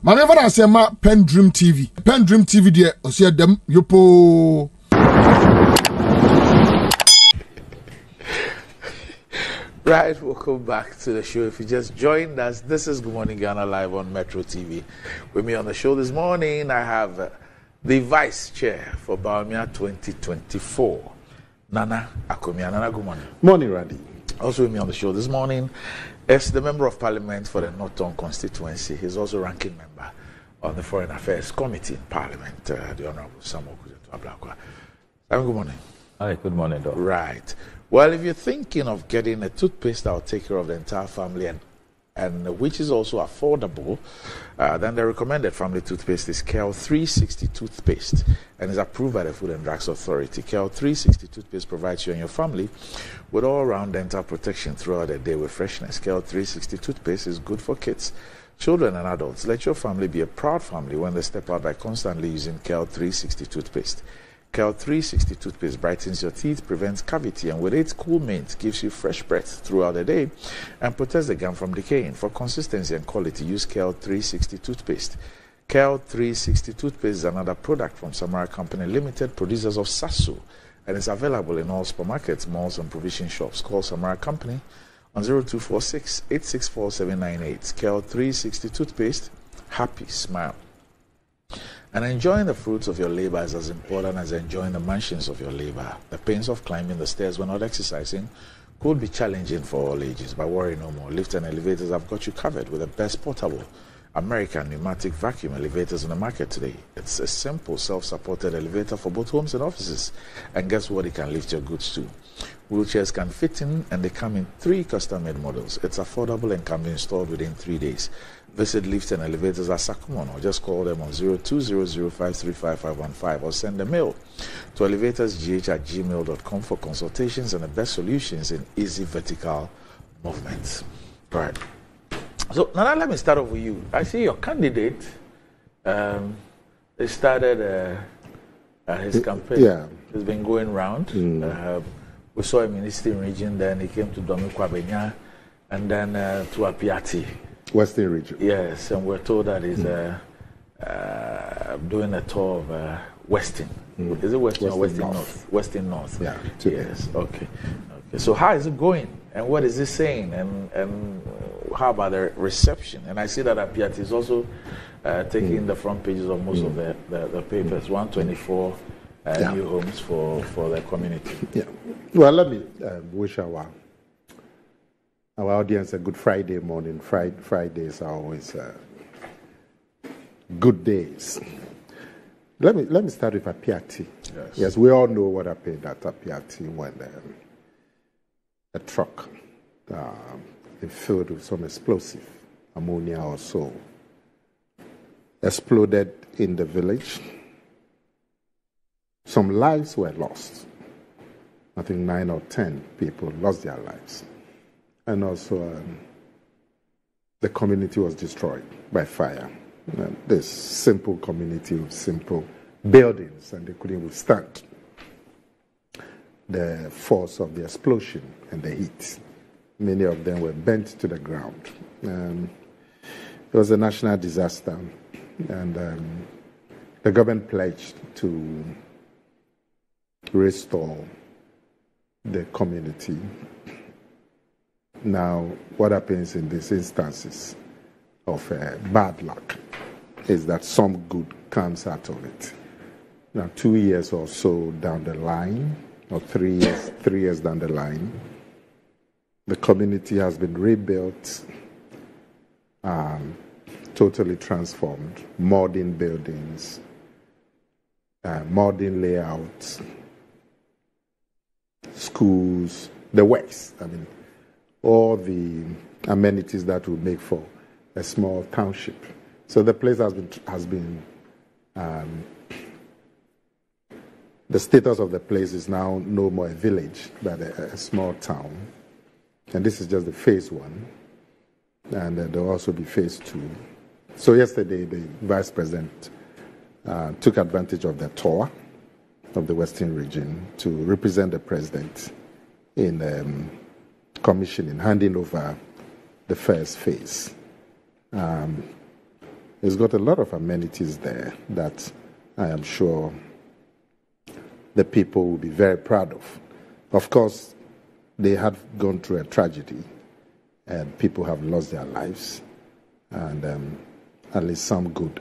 Manever I say ma PENDREAM TV. PENDREAM TV there, I see them yopo. Right, welcome back to the show. If you just joined us, this is Good Morning Ghana live on Metro TV. With me on the show this morning, I have the Vice Chair for Akomea 2024, Nana Akomea. Nana, good morning. Morning, Randy. Also with me on the show this morning is the Member of Parliament for the Northern constituency. He's also ranking member on the Foreign Affairs Committee in Parliament, the Honorable Samuel Ablakwa. Good morning. Hi, good morning, Doc. Right. Well, if you're thinking of getting a toothpaste that will take care of the entire family and which is also affordable, then the recommended family toothpaste is KEL 360 toothpaste and is approved by the Food and Drugs Authority. KEL 360 toothpaste provides you and your family with all-round dental protection throughout the day with freshness. KEL 360 toothpaste is good for kids, children and adults. Let your family be a proud family when they step out by constantly using KEL 360 toothpaste. KEL 360 toothpaste brightens your teeth, prevents cavity, and with its cool mint gives you fresh breath throughout the day and protects the gum from decaying. For consistency and quality, use KEL 360 toothpaste. KEL 360 toothpaste is another product from Samara Company Limited, producers of Sasso, and is available in all supermarkets, malls, and provision shops. Call Samara Company on 0246 864 798. KEL 360 toothpaste. Happy smile. And enjoying the fruits of your labor is as important as enjoying the mansions of your labor. The pains of climbing the stairs when not exercising could be challenging for all ages, but worry no more. Lifts and elevators have got you covered with the best portable American pneumatic vacuum elevators on the market today. It's a simple self-supported elevator for both homes and offices. And guess what? It can lift your goods too. Wheelchairs can fit in and they come in 3 custom-made models. It's affordable and can be installed within 3 days. Visit Lifts and Elevators at Sakumon or just call them on 0200535515 or send a mail to elevatorsgh@gmail.com for consultations and the best solutions in easy vertical movements. All right. So, Nana, let me start off with you. I see your candidate, they started his campaign. Yeah. It's been going round. We saw him in the Eastern region, then he came to Domikwabenya, and then to Apiati. Western region. Yes, and we're told that he's doing a tour of Western. Is it Western or Western North? Western North. Yeah. Yes. Okay. So how is it going, and what is he saying, and how about the reception? And I see that Apiati is also taking the front pages of most of the papers. 124 new homes for the community. Yeah. Well, let me wish our audience a good Friday morning. Fridays are always good days. Let me start with Apiati. Yes, we all know what happened at Apiati when a truck filled with some explosive ammonia or so exploded in the village. Some lives were lost. I think 9 or 10 people lost their lives. And also, the community was destroyed by fire. This simple community with simple buildings, and they couldn't withstand the force of the explosion and the heat. Many of them were burnt to the ground. It was a national disaster, and the government pledged to restore the community. Now, what happens in these instances of bad luck is that some good comes out of it. Now, 2 years or so down the line, or 3 years down the line, the community has been rebuilt, totally transformed, modern buildings, modern layouts, schools, the works. I mean, all the amenities that would make for a small township. So the place has been the status of the place is now no more a village, but a small town. And this is just the phase 1. And there will also be phase 2. So yesterday, the Vice President took advantage of the tour of the Western region to represent the President in commissioning, handing over the first phase. It's got a lot of amenities there that I am sure the people will be very proud of. Of course, they had gone through a tragedy, and people have lost their lives, and at least some good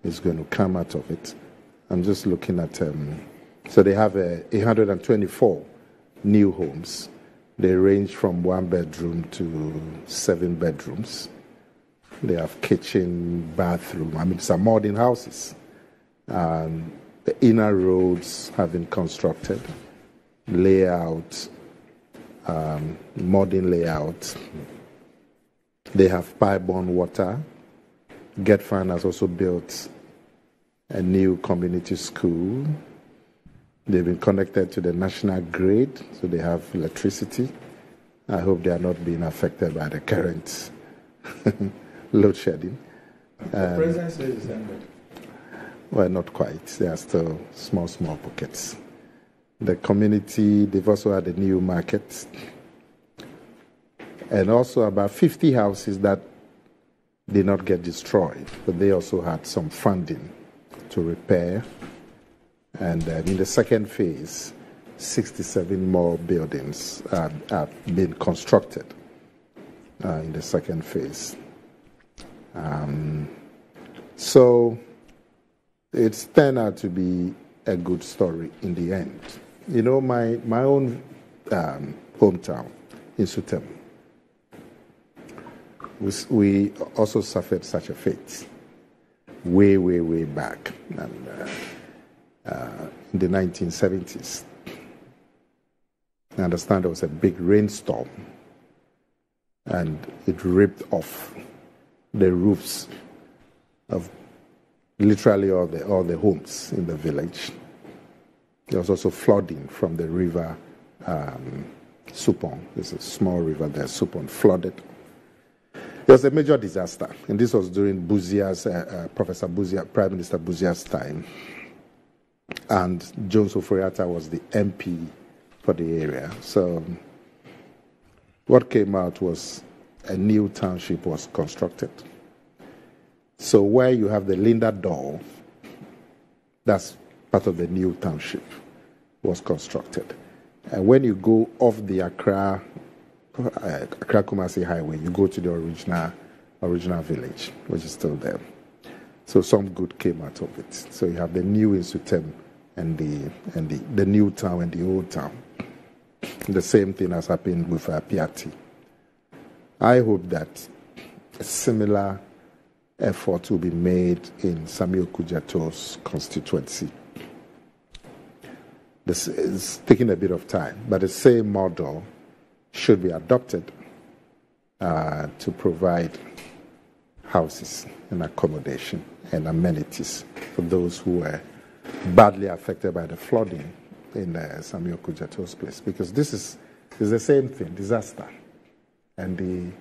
is going to come out of it. I'm just looking at, so they have 124 new homes. They range from 1 bedroom to 7 bedrooms. They have kitchen, bathroom. I mean, some modern houses. The inner roads have been constructed. Layout, modern layout. They have pipe-borne water. GetFund has also built a new community school. They've been connected to the national grid, so they have electricity. I hope they are not being affected by the current load shedding. The president says it's ended. Well, not quite. There are still small pockets. The community, they've also had a new market. And also about 50 houses that did not get destroyed, but they also had some funding to repair. And in the second phase, 67 more buildings have been constructed in the second phase. So it's turned out to be a good story in the end. You know, my own hometown in Sutem, we also suffered such a fate way back. And, in the 1970s. I understand there was a big rainstorm, and it ripped off the roofs of literally all the homes in the village. There was also flooding from the river Supon. There's a small river there, Supon, flooded. It was a major disaster, and this was during Buzia's, Professor Buzia, Prime Minister Buzia's time. And Jones Oforiatta was the MP for the area. So what came out was a new township was constructed. So where you have the Linda Door, that's part of the new township, was constructed. And when you go off the Accra Kumasi Highway, you go to the original village, which is still there. So some good came out of it. So you have the new Insutem and the new town and the old town. The same thing has happened with Piatti. I hope that a similar effort will be made in Samuel Kujato's constituency. This is taking a bit of time, but the same model should be adopted to provide houses and accommodation and amenities for those who were badly affected by the flooding in Samuel Kujato's place. Because this is the same thing, disaster. And the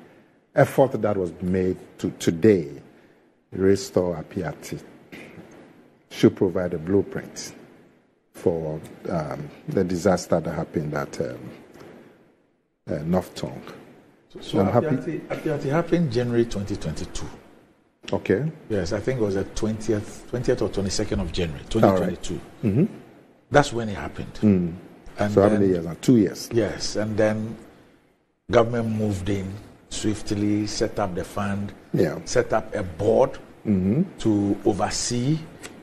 effort that was made to today restore Apiati should provide a blueprint for the disaster that happened at North Tongue. So Apiati happened January 2022. Okay. Yes, I think it was the 20th or 22nd of January, 2022. Right. Mm-hmm. That's when it happened. Mm. And so how many years now? 2 years. Yes, and then government moved in swiftly, set up the fund, set up a board to oversee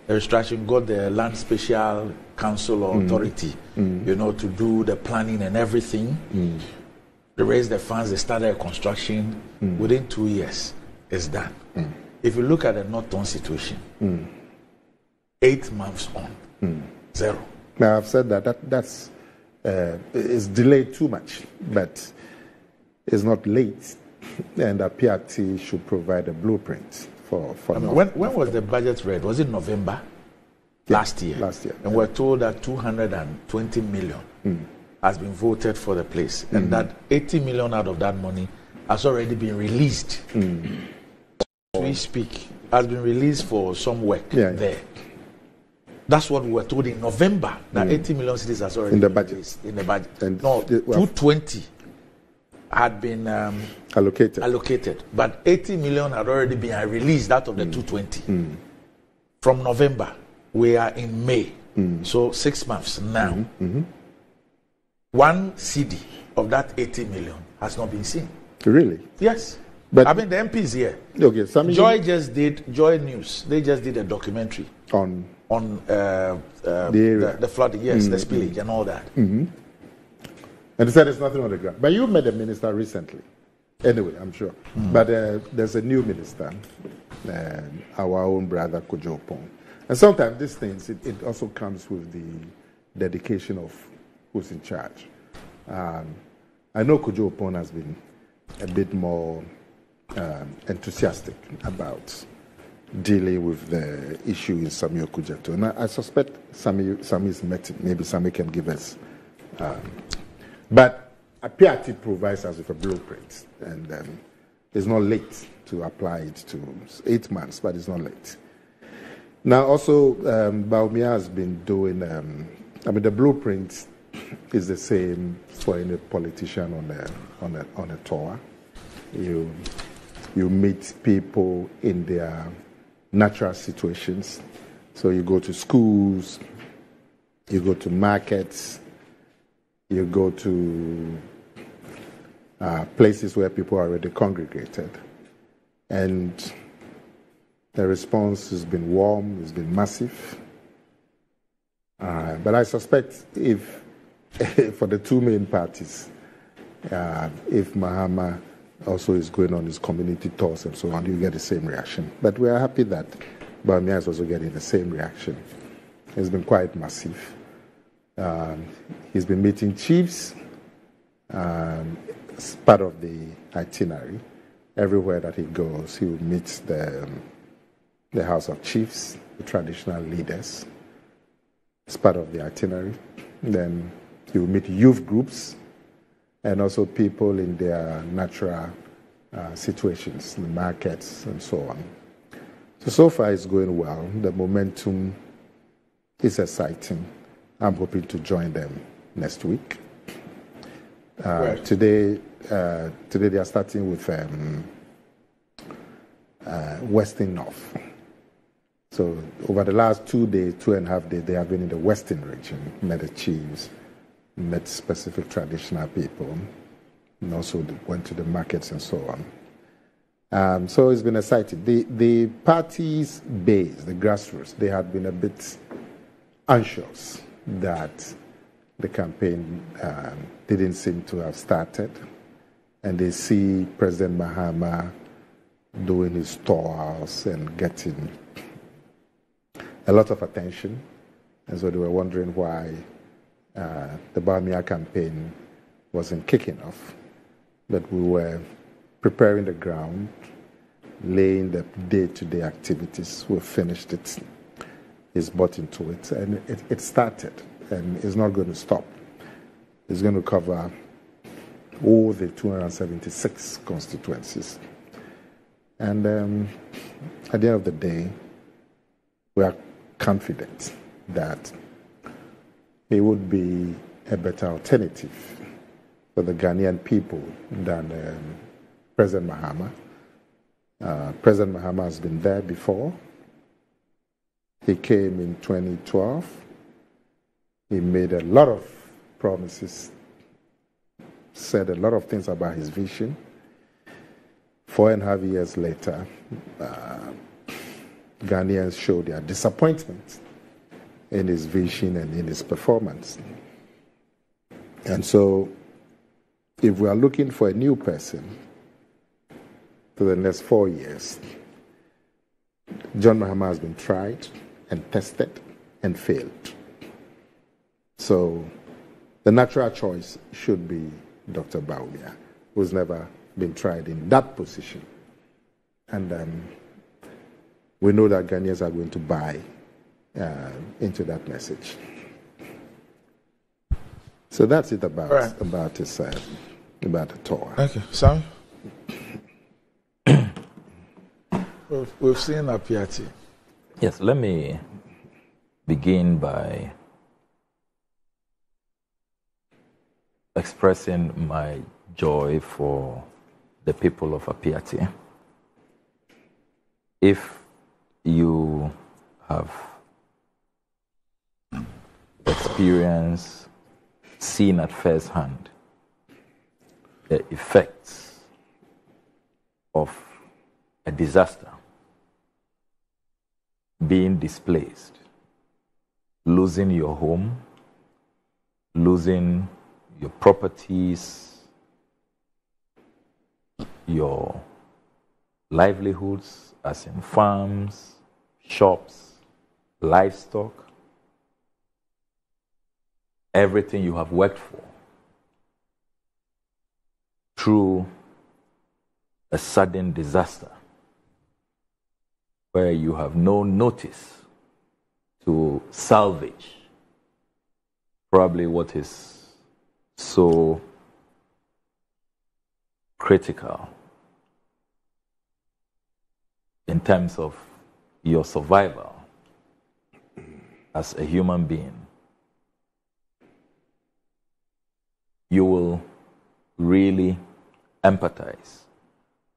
the restructuring, got the Land Special Council or Authority, to do the planning and everything. They raised the funds, they started a construction. Within 2 years, it's done. If you look at the North Tongue situation, 8 months on, zero. Now, I've said that's it's delayed too much, but it's not late, and the PRT should provide a blueprint for when was the budget read? Was it November? Last year. And we're told that 220 million has been voted for the place, and that 80 million out of that money has already been released. As we speak, has been released for some work there. That's what we were told in November, that 80 million cedis has already in the been budget. released in the budget. And no, 220 had been allocated. But 80 million had already been released out of the 220. From November, we are in May. So 6 months now. 1 CD of that 80 million has not been seen. Really? Yes. But I mean, the MP is here. Okay, Joy News. They just did a documentary on the flooding, the spillage and all that. And they said there's nothing on the ground. But you met a minister recently. Anyway, I'm sure. But there's a new minister, our own brother Kojo Opon. And sometimes these things, it also comes with the dedication of who's in charge. I know Kojo Opon has been a bit more enthusiastic about dealing with the issue in Samuel Kujato. And I suspect Sammy's met him. Maybe Sammy can give us. But PRT provides us with a blueprint. And it's not late to apply it to 8 months, but it's not late. Now, also, Akomea has been doing, the blueprint is the same for any politician on a tour. You meet people in their natural situations. So you go to schools, you go to markets, you go to places where people are already congregated. And the response has been warm, it's been massive. But I suspect if for the two main parties, if Mahama also is going on his community tours and so on, you get the same reaction. But we are happy that Akomea is also getting the same reaction. It's been quite massive. He's been meeting chiefs as part of the itinerary. Everywhere that he goes, he will meet the House of Chiefs, the traditional leaders. It's part of the itinerary. Then he will meet youth groups and also people in their natural situations, the markets and so on. So far it's going well. The momentum is exciting. I'm hoping to join them next week. Today they are starting with Western North. So over the last 2.5 days, they have been in the Western region, met the chiefs, met specific traditional people, and also went to the markets and so on. So it's been exciting. The party's base, the grassroots, they had been a bit anxious that the campaign didn't seem to have started. And they see President Mahama doing his tours and getting a lot of attention. And so they were wondering why the Akomea campaign wasn't kicking off. But we were preparing the ground, laying the day-to-day activities. We finished it. He's bought into it. And it started. And it's not going to stop. It's going to cover all the 276 constituencies. And at the end of the day, we are confident that it would be a better alternative for the Ghanaian people than President Mahama. President Mahama has been there before. He came in 2012. He made a lot of promises, said a lot of things about his vision. 4.5 years later, Ghanaians showed their disappointment in his vision and in his performance. And so, if we are looking for a new person for the next 4 years, John Mahama has been tried and tested and failed. So, the natural choice should be Dr. Akomea, who's never been tried in that position. And we know that Ghanaians are going to buy into that message. So that's it about the tour. Okay, Sam? We've seen a PRT. Yes, let me begin by expressing my joy for the people of Apiati. If you have experienced, seen at first hand the effects of a disaster, being displaced, losing your home, losing your properties, your livelihoods, as in farms, shops, livestock, everything you have worked for, through a sudden disaster where you have no notice to salvage probably what is so critical in terms of your survival as a human being, you will really empathize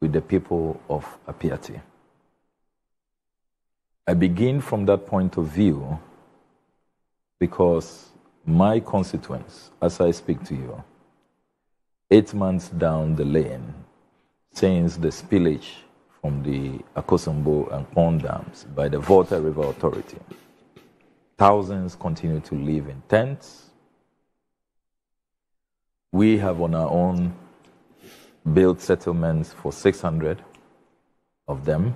with the people of Apiati. I begin from that point of view because my constituents, as I speak to you, 8 months down the lane, since the spillage from the Akosombo and Pond dams by the Volta River Authority, thousands continue to live in tents. We have on our own built settlements for 600 of them.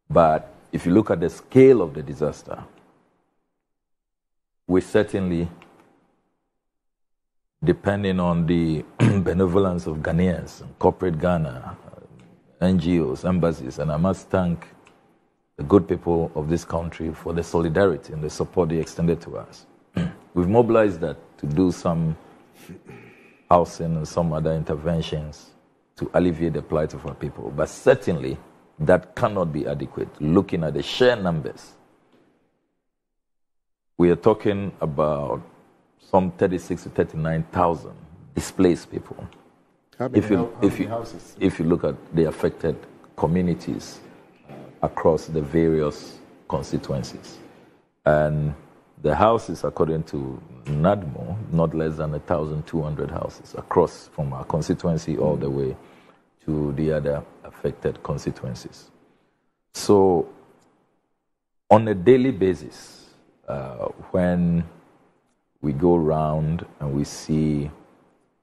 But if you look at the scale of the disaster, we certainly, depending on the benevolence of Ghanaians, corporate Ghana, NGOs, embassies, and I must thank the good people of this country for the solidarity and the support they extended to us. We've mobilized that to do some housing and some other interventions to alleviate the plight of our people. But certainly, that cannot be adequate. Looking at the sheer numbers, we are talking about some 36 to 39,000 displaced people. If you look at the affected communities across the various constituencies. And the houses, according to NADMO, not less than 1,200 houses across from our constituency all the way to the other affected constituencies. So, on a daily basis, when we go around and we see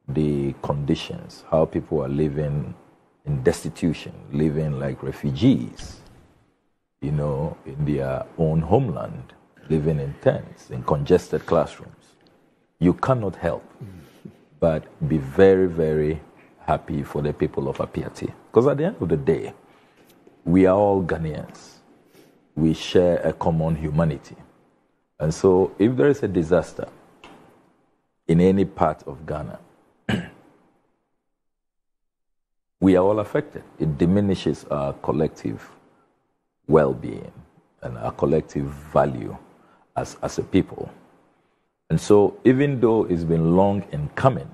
the conditions, how people are living in destitution, living like refugees, you know, in their own homeland, living in tents, in congested classrooms, you cannot help but be very, very happy for the people of Apiati. Because at the end of the day, we are all Ghanaians. We share a common humanity. And so if there is a disaster in any part of Ghana, we are all affected. It diminishes our collective well-being and our collective value as a people. And so even though it's been long in coming,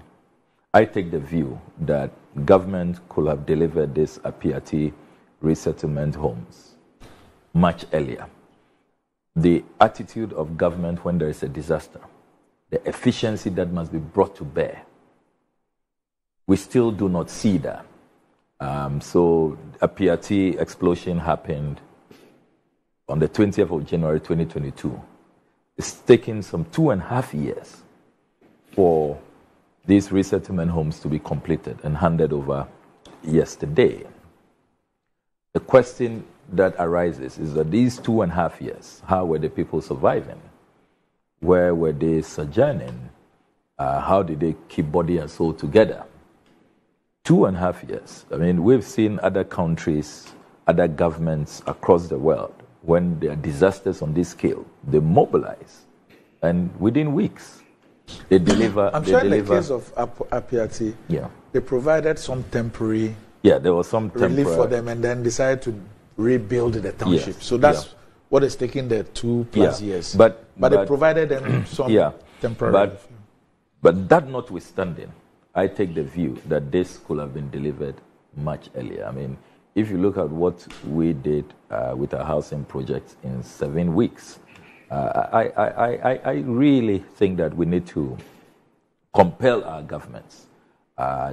I take the view that government could have delivered this Apiati resettlement homes much earlier. The attitude of government when there is a disaster, the efficiency that must be brought to bear, we still do not see that. So Apiati explosion happened on the 20th of January 2022. It's taken some 2.5 years for these resettlement homes to be completed and handed over yesterday. The question that arises is that these 2.5 years, how were the people surviving? Where were they sojourning? How did they keep body and soul together? 2.5 years. I mean, we've seen other countries, other governments across the world, when there are disasters on this scale, they mobilize, and within weeks, they deliver. I'm sure in the case of Apiati, they provided some temporary there was some relief for them, and then decided to rebuild the township. Yes. So that's what is taking the 2+ years. But they provided them some temporary. But that notwithstanding, I take the view that this could have been delivered much earlier. I mean, if you look at what we did with our housing project in 7 weeks, I really think that we need to compel our governments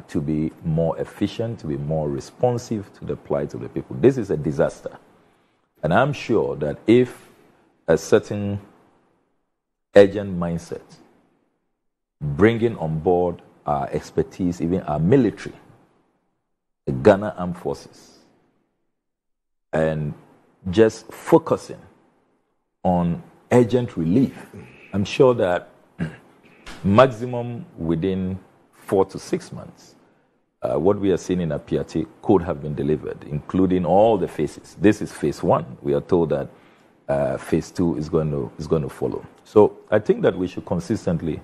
to be more efficient, to be more responsive to the plight of the people. This is a disaster. And I'm sure that if a certain urgent mindset, bringing on board our expertise, even our military, the Ghana Armed Forces, and just focusing on urgent relief, I'm sure that maximum within 4 to 6 months, what we are seeing in Apiati could have been delivered, including all the phases. This is phase 1. We are told that phase 2 is going to follow. So I think that we should consistently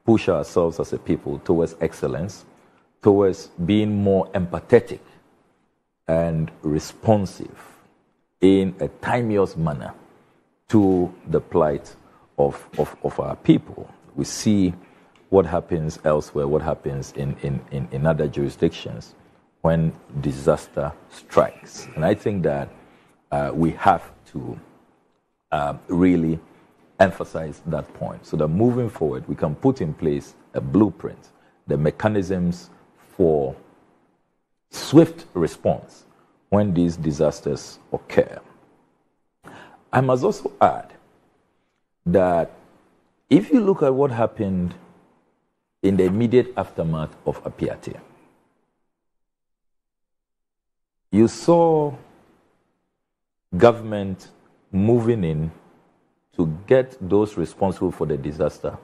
push ourselves as a people towards excellence, towards being more empathetic and responsive in a timeous manner to the plight of our people. We see what happens elsewhere, what happens in other jurisdictions when disaster strikes. And I think that we have to really emphasize that point so that moving forward we can put in place a blueprint, the mechanisms for swift response when these disasters occur. I must also add that if you look at what happened in the immediate aftermath of Apiati, you saw government moving in to get those responsible for the disaster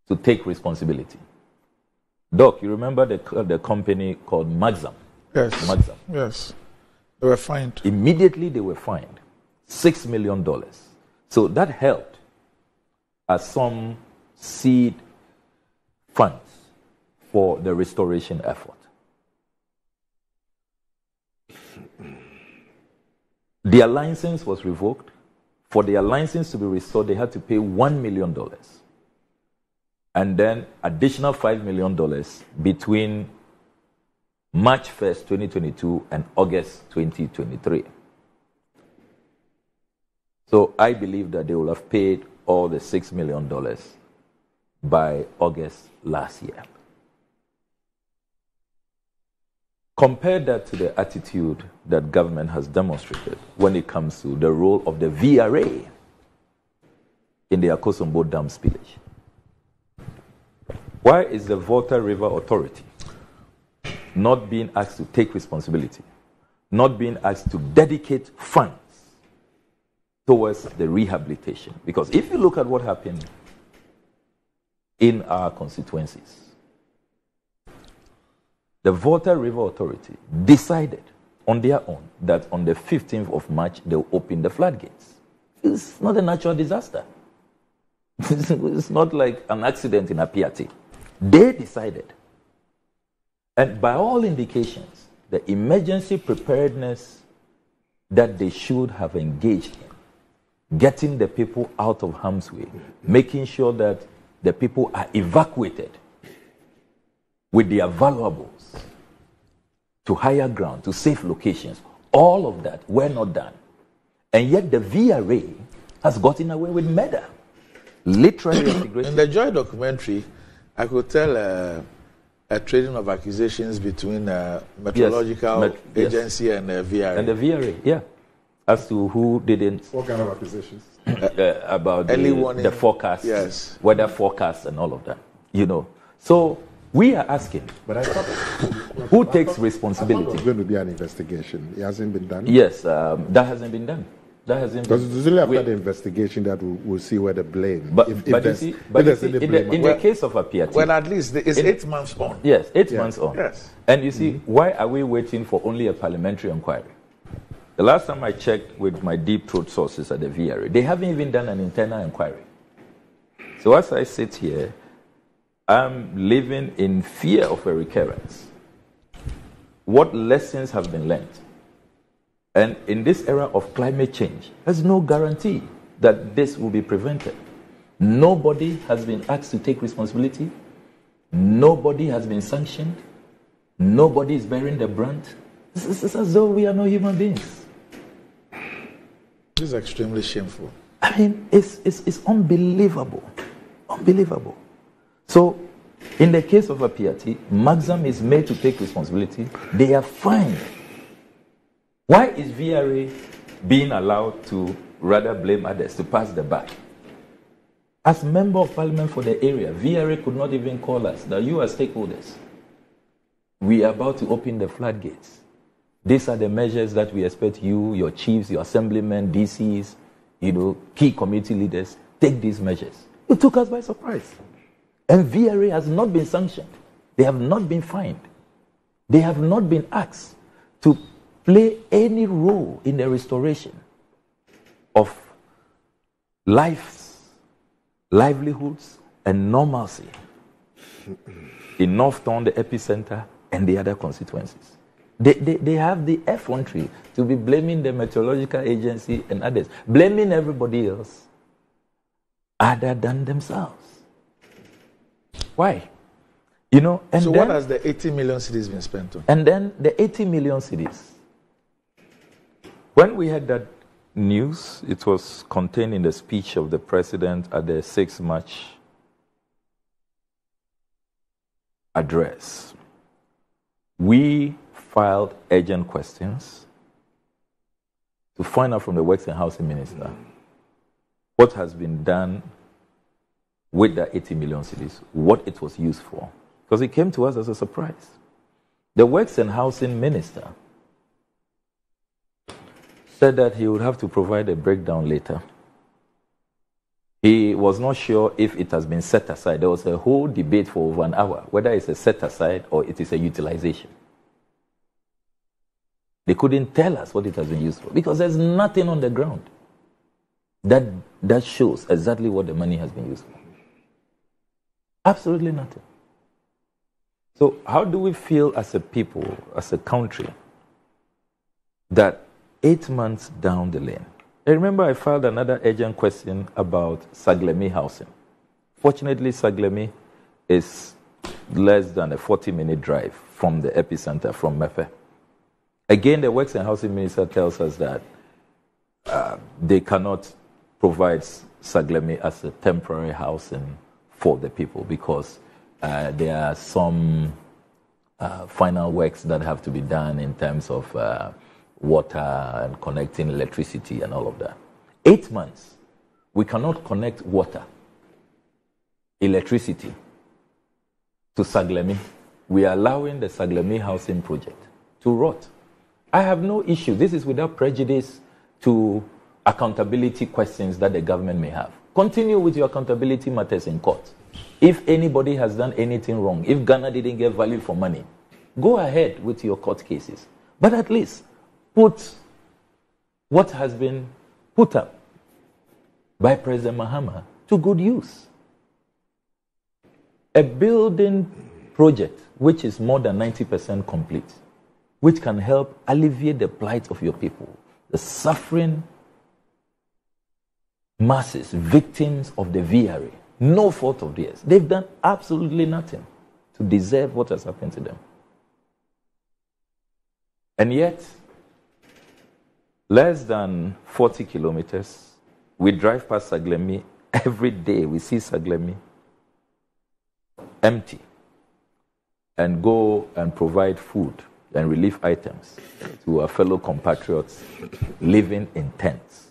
to take responsibility. Doc, you remember the company called Maxam? Yes. Maxam. Yes. They were fined. Immediately they were fined $6 million. So that helped as some seed funds for the restoration effort. Their license was revoked. For their license to be restored, they had to pay $1 million. And then additional $5 million between March 1st, 2022 and August 2023. So I believe that they will have paid all the $6 million by August last year. Compare that to the attitude that government has demonstrated when it comes to the role of the VRA in the Akosombo Dam spillage. Why is the Volta River Authority not being asked to take responsibility, not being asked to dedicate funds towards the rehabilitation? Because if you look at what happened in our constituencies, the Volta River Authority decided on their own that on the 15th of March they'll open the floodgates. It's not a natural disaster. It's not like an accident in Apiati. They decided. And by all indications, the emergency preparedness that they should have engaged in, getting the people out of harm's way, making sure that the people are evacuated with their valuables to higher ground, to safe locations, all of that were not done. And yet the VRA has gotten away with murder. Literally. In the Joy documentary, I could tell a trading of accusations between Meteorological Agency and VRA. And the VRA, yeah. As to who didn't... What kind of accusations? About the forecast, yes, weather forecast and all of that. You know. So we are asking, but I thought who takes responsibility? There's going to be an investigation. It hasn't been done? Yes, that hasn't been done. That hasn't been. Because it's usually after the investigation that we'll see where the blame. But in the case of Apiati, well, at least it's 8 months on. Yes, 8 months on. Yes. And you see, why are we waiting for only a parliamentary inquiry? The last time I checked with my deep throat sources at the VRA, they haven't even done an internal inquiry. So as I sit here, I'm living in fear of a recurrence. What lessons have been learned? And in this era of climate change, there's no guarantee that this will be prevented. Nobody has been asked to take responsibility. Nobody has been sanctioned. Nobody is bearing the brunt. It's as though we are not human beings. This is extremely shameful. I mean, it's unbelievable. Unbelievable. So, in the case of a PRT, Maxam is made to take responsibility. They are fined. Why is VRA being allowed to rather blame others, to pass the buck? As Member of Parliament for the area, VRA could not even call us that you are stakeholders. We are about to open the floodgates. These are the measures that we expect you, your chiefs, your assemblymen, DCs, key community leaders, take these measures. It took us by surprise. And VRA has not been sanctioned. They have not been fined. They have not been asked to play any role in the restoration of lives, livelihoods, and normalcy in North Town, the epicenter, and the other constituencies. They have the effrontery to be blaming the meteorological agency and others, blaming everybody else other than themselves. Why? And so then, what has the 80 million cedis been spent on? And then the 80 million cedis. When we had that news, it was contained in the speech of the president at the 6th March address. We filed urgent questions to find out from the Works and Housing Minister what has been done with the 80 million cedis, what it was used for. Because it came to us as a surprise. The Works and Housing Minister said that he would have to provide a breakdown later. He was not sure if it has been set aside. There was a whole debate for over an hour, whether it's a set aside or it is a utilization. They couldn't tell us what it has been used for because there's nothing on the ground that shows exactly what the money has been used for. Absolutely nothing. So how do we feel as a people, as a country, that 8 months down the lane? I remember I filed another urgent question about Saglemi housing. Fortunately, Saglemi is less than a 40-minute drive from the epicenter, from Mefe. Again, the Works and Housing Minister tells us that they cannot provide Saglemi as a temporary housing for the people because there are some final works that have to be done in terms of water and connecting electricity and all of that. 8 months, we cannot connect water, electricity to Saglemi. We are allowing the Saglemi housing project to rot. I have no issue. This is without prejudice to accountability questions that the government may have. Continue with your accountability matters in court. If anybody has done anything wrong, if Ghana didn't get value for money, go ahead with your court cases. But at least put what has been put up by President Mahama to good use. A building project which is more than 90% complete, which can help alleviate the plight of your people, the suffering masses, victims of the VRA, no fault of theirs. They've done absolutely nothing to deserve what has happened to them. And yet, less than 40 kilometers, we drive past Saglemi every day. We see Saglemi empty and go and provide food and relief items to our fellow compatriots living in tents.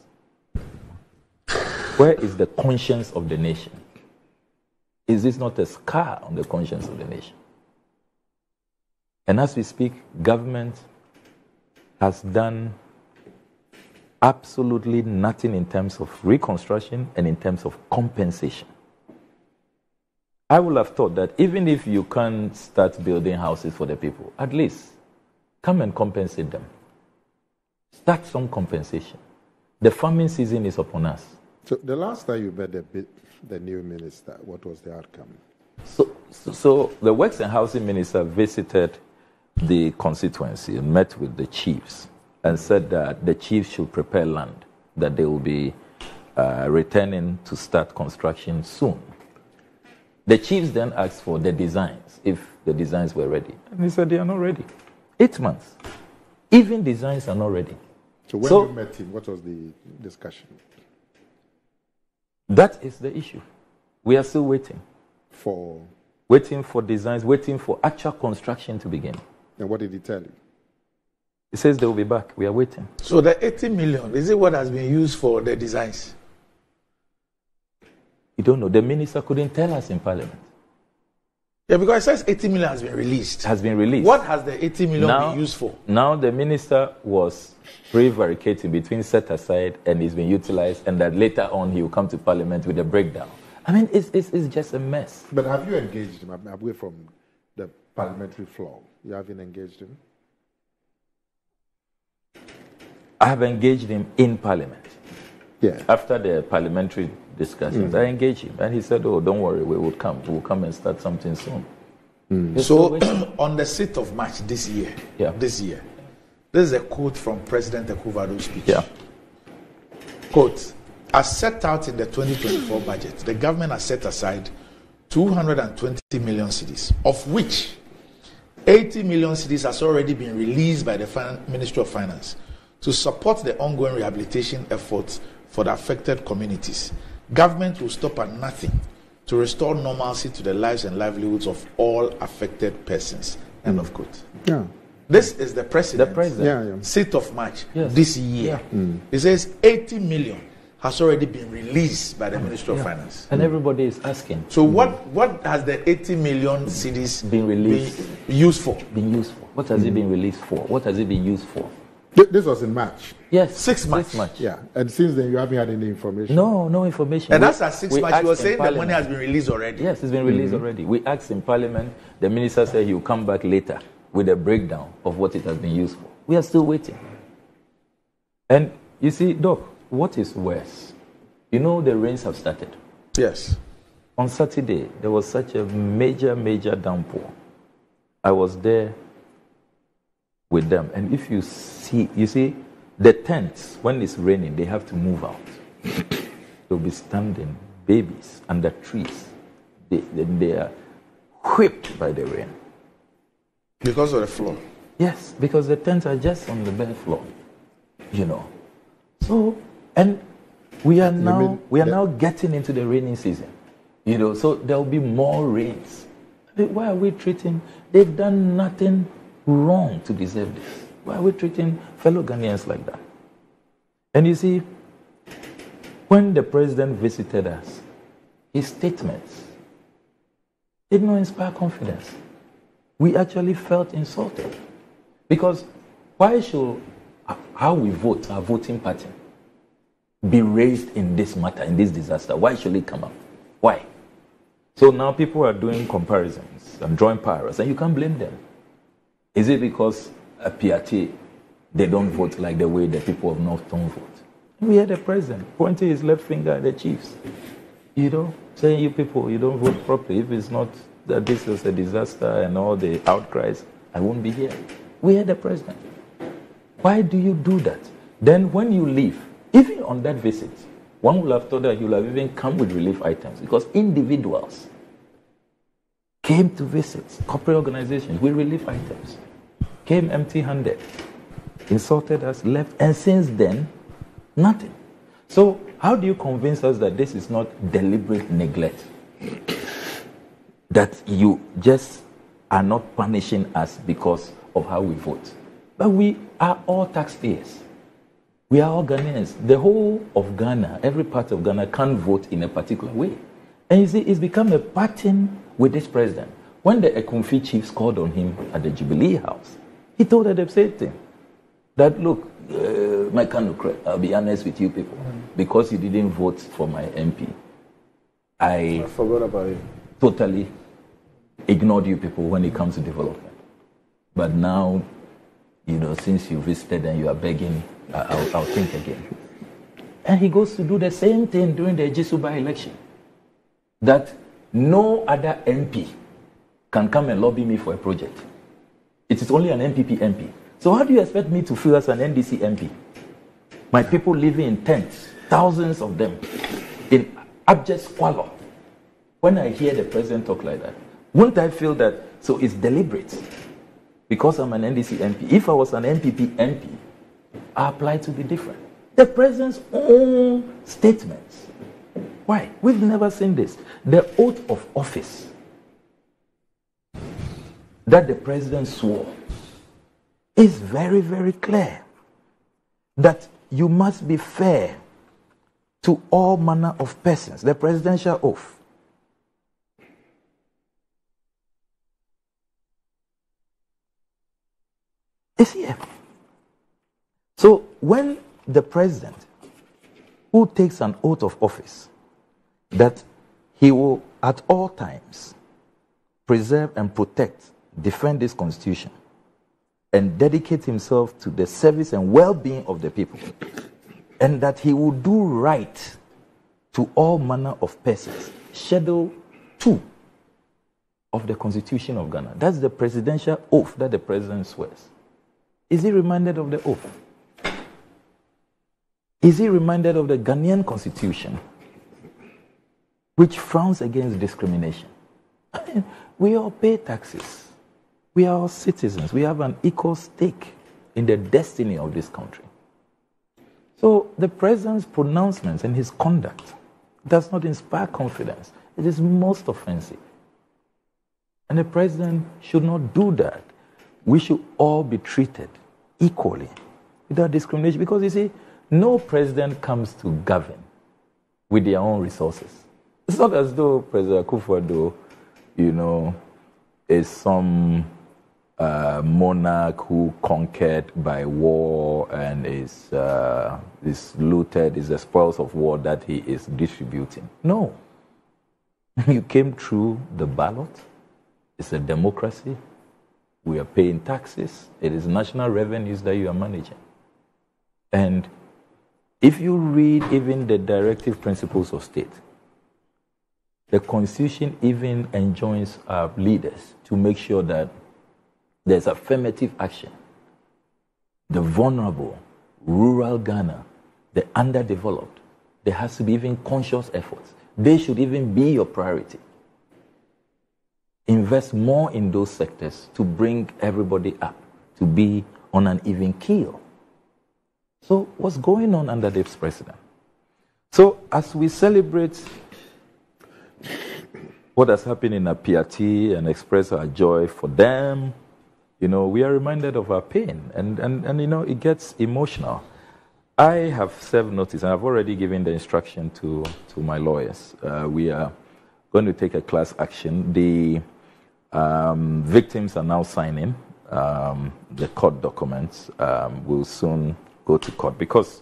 Where is the conscience of the nation? Is this not a scar on the conscience of the nation? And as we speak, government has done absolutely nothing in terms of reconstruction and in terms of compensation. I would have thought that even if you can't start building houses for the people, at least come and compensate them. Start some compensation. The farming season is upon us. So the last time you met the new minister, what was the outcome? So the Works and Housing Minister visited the constituency and met with the chiefs and said that the chiefs should prepare land, that they will be returning to start construction soon. The chiefs then asked for the designs, if the designs were ready. And he said they are not ready. 8 months. Even designs are not ready. So when you met him, what was the discussion? That is the issue. We are still waiting. For? Waiting for designs, waiting for actual construction to begin. And what did he tell you? He says they will be back. We are waiting. So the 80 million, is it what has been used for the designs? You don't know. The minister couldn't tell us in Parliament. Yeah, because it says 80 million has been released. Has been released. What has the 80 million been used for? Now the minister was prevaricating between set aside and it's been utilized, and that later on he will come to Parliament with a breakdown. I mean, it's just a mess. But have you engaged him away from the parliamentary floor? You haven't engaged him? I have engaged him in Parliament. Yeah. After the parliamentary discussions, I engaged him, and he said, "Oh, don't worry, we will come. We will come and start something soon." So, on the 6th of March this year, this is a quote from President Akuffo Addo's speech. Yeah. Quote: "As set out in the 2024 budget, the government has set aside 220 million cedis, of which 80 million cedis has already been released by the Ministry of Finance to support the ongoing rehabilitation efforts for the affected communities. Government will stop at nothing to restore normalcy to the lives and livelihoods of all affected persons." End of quote. Yeah. This is the president. The president. 6th of March Yes. this year. It says 80 million has already been released by the Ministry of Finance. And everybody is asking. So what has the 80 million cedis Been released. been used for? Been used for? What has it been released for? What has it been used for? This was in March. Yes. 6 months. 6 months. Yeah. And since then, you haven't had any information? No information. And that's at 6 months. You were asked in saying the money Parliament. has been released already. Yes, it's been released already. We asked in Parliament. The minister said he will come back later with a breakdown of what it has been used for. We are still waiting. And you see, Doc, what is worse? You know the rains have started. Yes. On Saturday, there was such a major downpour. I was there with them. And if you see, the tents, when it's raining, they have to move out. They'll be standing, babies, under trees. They are whipped by the rain. Because of the floor. Yes, because the tents are just on the bare floor. You know. So, and we are now getting into the rainy season. You know, so there will be more rains. Why are we treating, they've done nothing wrong to deserve this. Why are we treating fellow Ghanaians like that? And you see, when the president visited us, his statements did not inspire confidence. We actually felt insulted. Because why should how we vote, our voting pattern, be raised in this matter, in this disaster? Why should it come up? Why? So now people are doing comparisons and drawing parallels, and you can't blame them. Is it because at PRT they don't vote like the way the people of North don't vote? We had the president pointing his left finger at the chiefs, you know, saying, "You people, you don't vote properly. If it's not that this is a disaster and all the outcries, I won't be here." We had the president. Why do you do that? Then when you leave, even on that visit, one would have thought that he would have even come with relief items, because individuals came to visit, corporate organizations with relief items, came empty-handed, insulted us, left, and since then, nothing. So how do you convince us that this is not deliberate neglect? That you just are not punishing us because of how we vote? But we are all taxpayers. We are all Ghanaians. The whole of Ghana, every part of Ghana can't vote in a particular way. And you see, it's become a pattern with this president. When the Akomea chiefs called on him at the Jubilee House, he told them the same thing. That, look, my Kanukre, I'll be honest with you people, because you didn't vote for my MP, I forgot about it. Totally ignored you people when it comes to development. But now, you know, since you visited and you are begging, I'll think again. And he goes to do the same thing during the Ejisu by-election. That no other MP can come and lobby me for a project. It is only an MPP MP. So how do you expect me to feel as an NDC MP? My people living in tents, thousands of them, in abject squalor. When I hear the president talk like that, wouldn't I feel that, so it's deliberate? Because I'm an NDC MP. If I was an NPP MP, I apply to be different. The president's own statements. Why? We've never seen this. The oath of office that the president swore is very, very clear. That you must be fair to all manner of persons. The presidential oath. Is here. So when the president, who takes an oath of office, that he will at all times preserve and protect, defend this constitution, and dedicate himself to the service and well-being of the people, and that he will do right to all manner of persons. Schedule 2 of the Constitution of Ghana. That's the presidential oath that the president swears. Is he reminded of the oath? Is he reminded of the Ghanaian constitution, which frowns against discrimination? I mean, we all pay taxes. We are all citizens. We have an equal stake in the destiny of this country. So the president's pronouncements and his conduct does not inspire confidence. It is most offensive. And the president should not do that. We should all be treated equally without discrimination. Because you see, no president comes to govern with their own resources. It's not as though President Akuffo Addo, is some monarch who conquered by war and is looted, is the spoils of war that he is distributing. No. You came through the ballot. It's a democracy. We are paying taxes. It is national revenues that you are managing. And if you read even the directive principles of state, the Constitution even enjoins our leaders to make sure that there's affirmative action. The vulnerable, rural Ghana, the underdeveloped, there has to be even conscious efforts. They should even be your priority. Invest more in those sectors to bring everybody up, to be on an even keel. So what's going on under this president? So as we celebrate what has happened in Apiati and express our joy for them, we are reminded of our pain, and it gets emotional. I have served notice, and I've already given the instruction to my lawyers. We are going to take a class action. The victims are now signing the court documents. Will soon go to court because,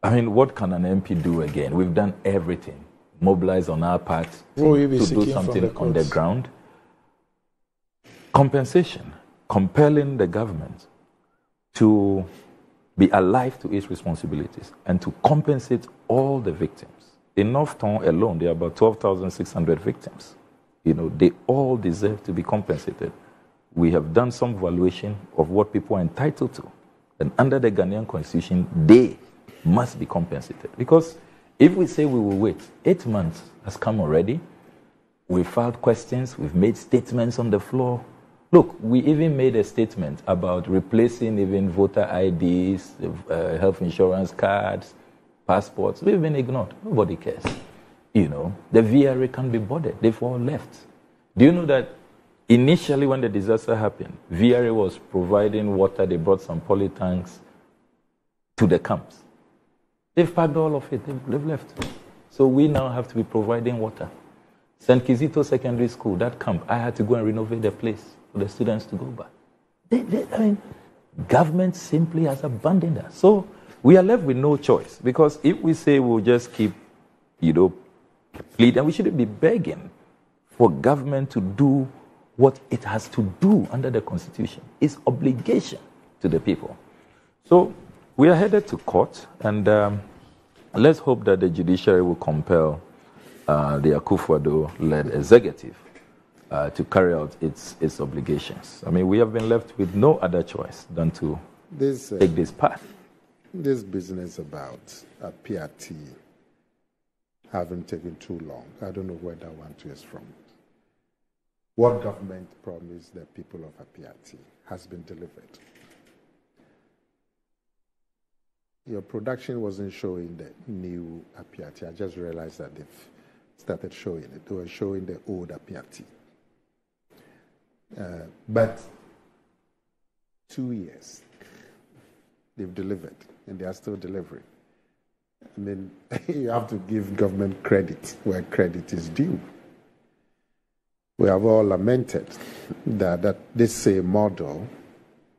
what can an MP do again? We've done everything. Mobilize on our part to do something on the ground. Compensation, compelling the government to be alive to its responsibilities and to compensate all the victims. In North Town alone, there are about 12,600 victims. They all deserve to be compensated. We have done some valuation of what people are entitled to. And under the Ghanaian constitution, they must be compensated. Because if we say we will wait, 8 months has come already. We've filed questions. We've made statements on the floor. Look, we even made a statement about replacing even voter IDs, health insurance cards, passports. We've been ignored. Nobody cares. The VRA can't be bothered. They've all left. Do you know that initially when the disaster happened, VRA was providing water. They brought some poly tanks to the camps. They've packed all of it. They've left. So we now have to be providing water. St. Kizito Secondary School, that camp, I had to go and renovate the place for the students to go back. Government simply has abandoned us. So we are left with no choice. Because if we say we'll just keep, pleading, we shouldn't be begging for government to do what it has to do under the Constitution. It's obligation to the people. So we are headed to court, and let's hope that the judiciary will compel the Akuffo Addo-led executive to carry out its obligations. We have been left with no other choice than to take this path. This business about Apiati haven't taken too long. I don't know where that one too is from. What government promised the people of Apiati has been delivered. Your production wasn't showing the new Apiati. I just realized that they've started showing it. They were showing the old Apiati. But 2 years, they've delivered, and they are still delivering. I mean, you have to give government credit where credit is due. We have all lamented that this same model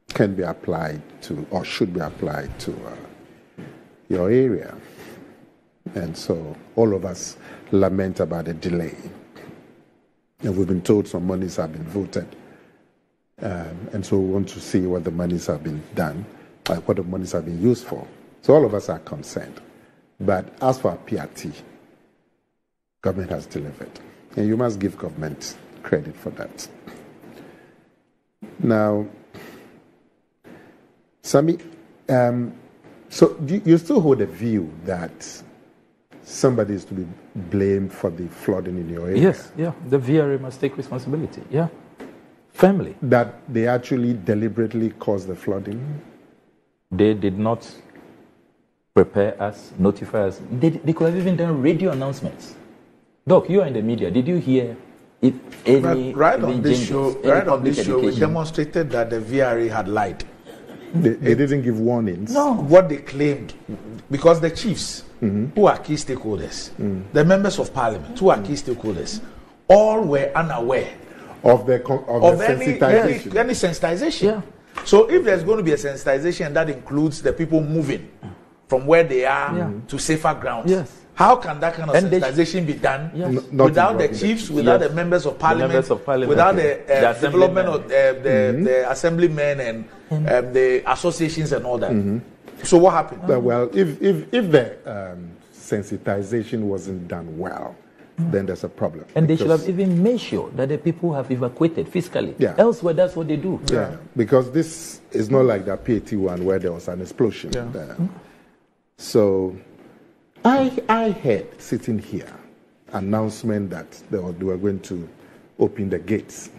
can be applied to, or should be applied to, your area. And so all of us lament about the delay. And we've been told some monies have been voted. And so we want to see what the monies have been done, what the monies have been used for. So all of us are concerned. But as for Apiati, government has delivered. And you must give government credit for that. Now, Sami, so you still hold a view that somebody is to be blamed for the flooding in your area? Yes, yeah. The VRA must take responsibility, yeah. Family. That they actually deliberately caused the flooding? They did not prepare us, notify us. They could have even done radio announcements. Doc, you are in the media. Did you hear if any... Right on this show, we demonstrated that the VRA had lied. They didn't give warnings. No. What they claimed, because the chiefs, who are key stakeholders, the members of parliament, who are key stakeholders, all were unaware of the sensitization. Any sensitization. Yeah. So if there's going to be a sensitization that includes the people moving from where they are to safer grounds, how can that kind of sensitization be done without the chiefs, without the members of parliament, without the development of the assemblymen and the associations and all that? So what happened? Well, if the sensitization wasn't done well, then there's a problem. And they should have even made sure that the people have evacuated physically. Yeah. Elsewhere, that's what they do. Yeah, because this is not like that PAT one where there was an explosion. Yeah. So I heard sitting here announcement that they were going to open the gates.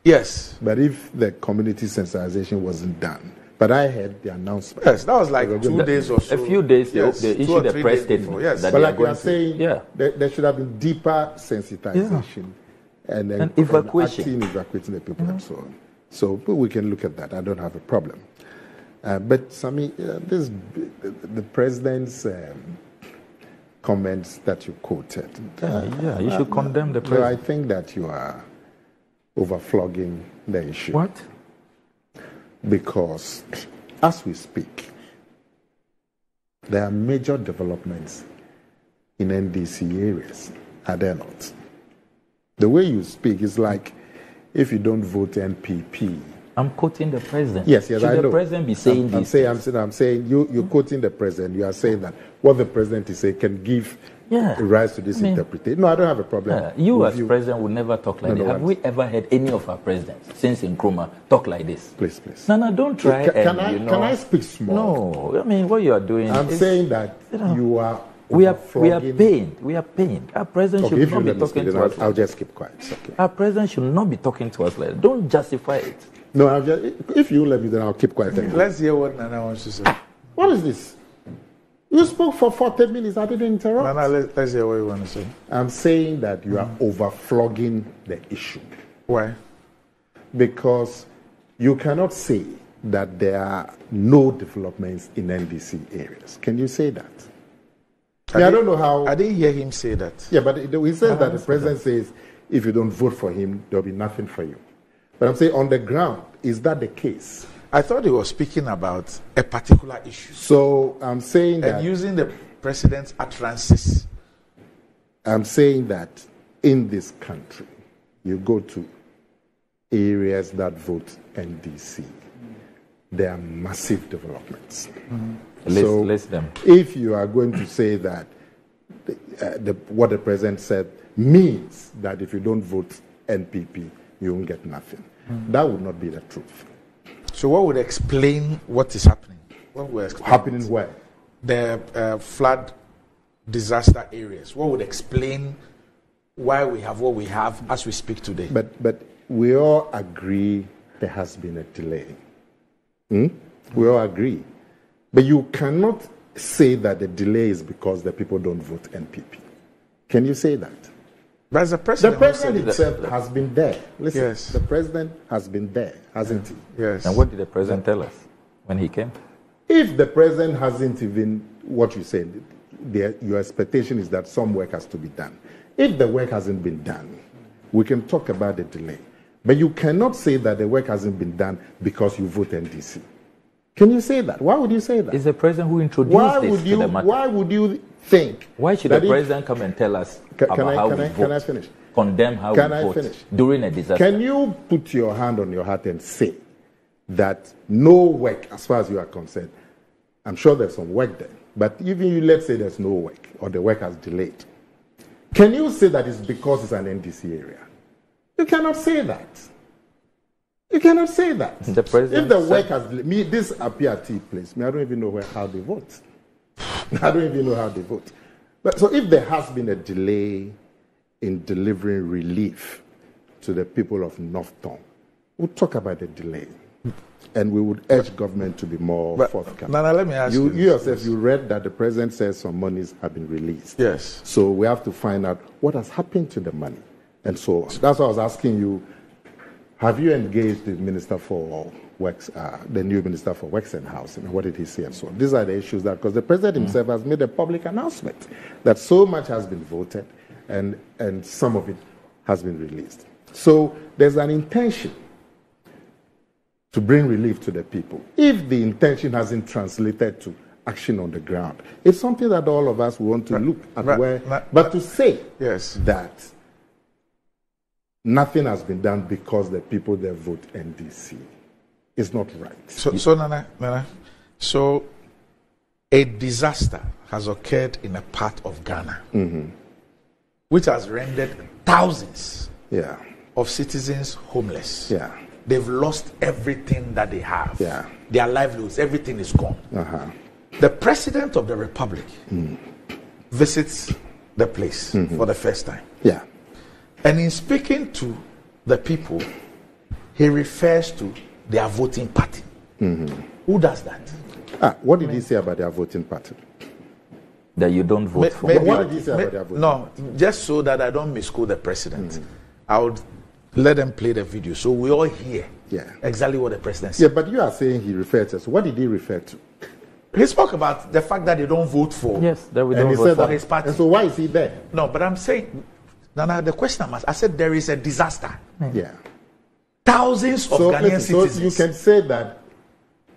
Yes. But if the community sensitization wasn't done, but I heard the announcement. Yes, that was like 2 days or so. A few days, they issued a press statement. Yes. But like you are saying, there should have been deeper sensitization and evacuating the people and so on. So we can look at that. I don't have a problem. But Sami, the president's comments that you quoted. You should condemn the president. I think that you are overflogging the issue. What? Because as we speak, there are major developments in NDC areas, are there not? The way you speak is like if you don't vote NPP. I'm quoting the president. Yes, Should I know. the president be saying this? I'm saying you're quoting the president. You are saying that what the president is saying can give rise to this interpretation. No, I don't have a problem. You as president would never talk like this. Have we ever heard any of our presidents since Nkrumah talk like this? Please. No, don't try. Can I speak small? No, I mean, what you are doing. I'm saying that you are. We are pained. We are pained. Our president should not be talking to us. I'll just keep quiet. Okay. Our president should not be talking to us like that. Don't justify it. No, if you let me, then I'll keep quiet. Let's hear what Nana wants to say. What is this? You spoke for 40 minutes. I didn't interrupt. Nana, let's hear what you want to say. I'm saying that you are overflogging the issue. Why? Because you cannot say that there are no developments in NDC areas. Can you say that? I don't know how. I didn't hear him say that. Yeah, but he says that the president says if you don't vote for him, there'll be nothing for you. But I'm saying on the ground, is that the case? I thought he was speaking about a particular issue. So I'm saying that... And using the president's utterances. I'm saying that in this country, you go to areas that vote NDC, there are massive developments. List them. If you are going to say that what the president said means that if you don't vote NPP, you won't get nothing, that would not be the truth. So what would explain what is happening? What would explain happening where? The flood disaster areas? What would explain why we have what we have as we speak today? But we all agree there has been a delay. We all agree. But you cannot say that the delay is because the people don't vote NPP. Can you say that? But the president himself has been there. Listen, yes. The president has been there, hasn't he? Yes. And what did the president tell us when he came? If the president hasn't even, what you said, your expectation is that some work has to be done. If the work hasn't been done, we can talk about the delay. But you cannot say that the work hasn't been done because you vote NDC. Can you say that? Why would you say that? It's the president who introduced this to the matter. Why would you think? Why should the president come and tell us about how we vote? Can I finish? Condemn how we vote during a disaster. Can you put your hand on your heart and say that no work, as far as you are concerned, I'm sure there's some work there, but even you, let's say there's no work or the work has delayed. Can you say that it's because it's an NDC area? You cannot say that. You cannot say that. The president if the work has delayed, this PRT place, I don't even know how they vote. I don't even know how they vote. But so if there has been a delay in delivering relief to the people of North Tongue, we'll talk about the delay. And we would urge government to be more forthcoming. Nana, let me ask you. You yourself, you read that the president says some monies have been released. Yes. So we have to find out what has happened to the money and so on. That's why I was asking you, have you engaged the Minister for Works, the new Minister for Works and Housing? What did he say and so on? These are the issues that, because the president himself has made a public announcement that so much has been voted and some of it has been released. So there's an intention to bring relief to the people. If the intention hasn't translated to action on the ground, it's something that all of us want to look at but to say that nothing has been done because the people there vote NDC is not right. So Nana, so a disaster has occurred in a part of Ghana, which has rendered thousands of citizens homeless. Yeah. They've lost everything that they have. Yeah. Their livelihoods, everything is gone. The President of the Republic visits the place for the first time. Yeah. And in speaking to the people, he refers to their voting party. Who does that? What did he say about their voting party? That you don't vote for. What did he say about their voting party? No, just so that I don't misquote the president, I would let them play the video so we all hear exactly what the president said. Yeah, but you are saying he referred to. So what did he refer to? He spoke about the fact that they don't vote for. Yes, that we don't vote for his party. And so why is he there? No, but I'm saying, Nana, the question I said there is a disaster. Yeah. Thousands of Ghanaian citizens. So you can say that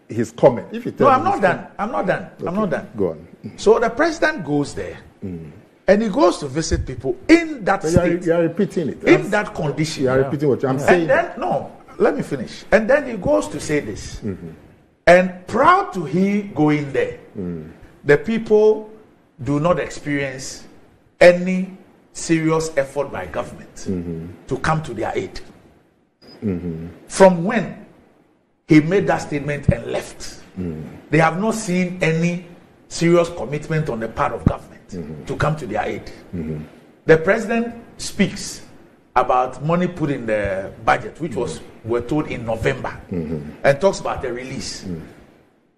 his comment. If you tell I'm not done. I'm not done. Go on. So the president goes there. And he goes to visit people in that state. You are repeating it. In that condition. You are repeating what I'm saying. And then, let me finish. And then he goes to say this. And proud to he going there, the people do not experience any serious effort by government to come to their aid. From when he made that statement and left, they have not seen any serious commitment on the part of government to come to their aid. The president speaks about money put in the budget, which we're told in November, and talks about the release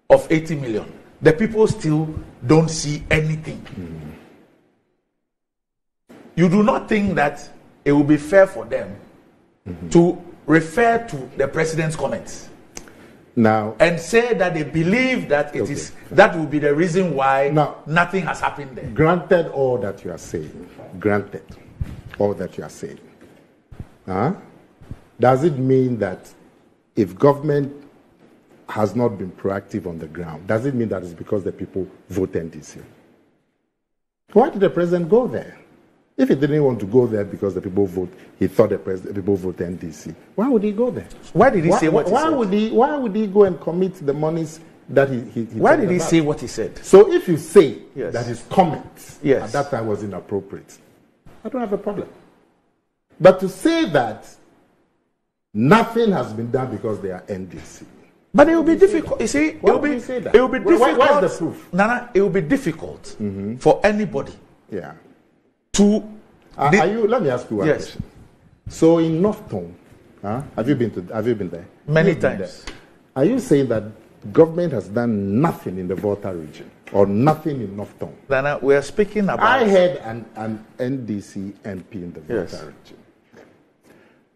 of 80 million. The people still don't see anything. You do not think that it will be fair for them to refer to the president's comments now and say that they believe that that will be the reason why nothing has happened there? Granted all that you are saying, does it mean that if government has not been proactive on the ground, does it mean that it's because the people vote NDC? Why did the president go there? If he didn't want to go there because the people vote, he thought the people vote NDC. Why would he go there? Why did he say what he said? Why would he go and commit the monies that he Why did he say what he said? So if you say that his comments at that time was inappropriate, I don't have a problem. But to say that nothing has been done because they are NDC. But it will be difficult. You see, it will be difficult. Why is the proof? Nana, it will be difficult for anybody Yeah. To let me ask you one yes. question. So in North Town, have you been there? Many times. Are you saying that government has done nothing in the Volta region or nothing in North Town? Nana, we are speaking about. I had an NDC MP in the Volta Yes. region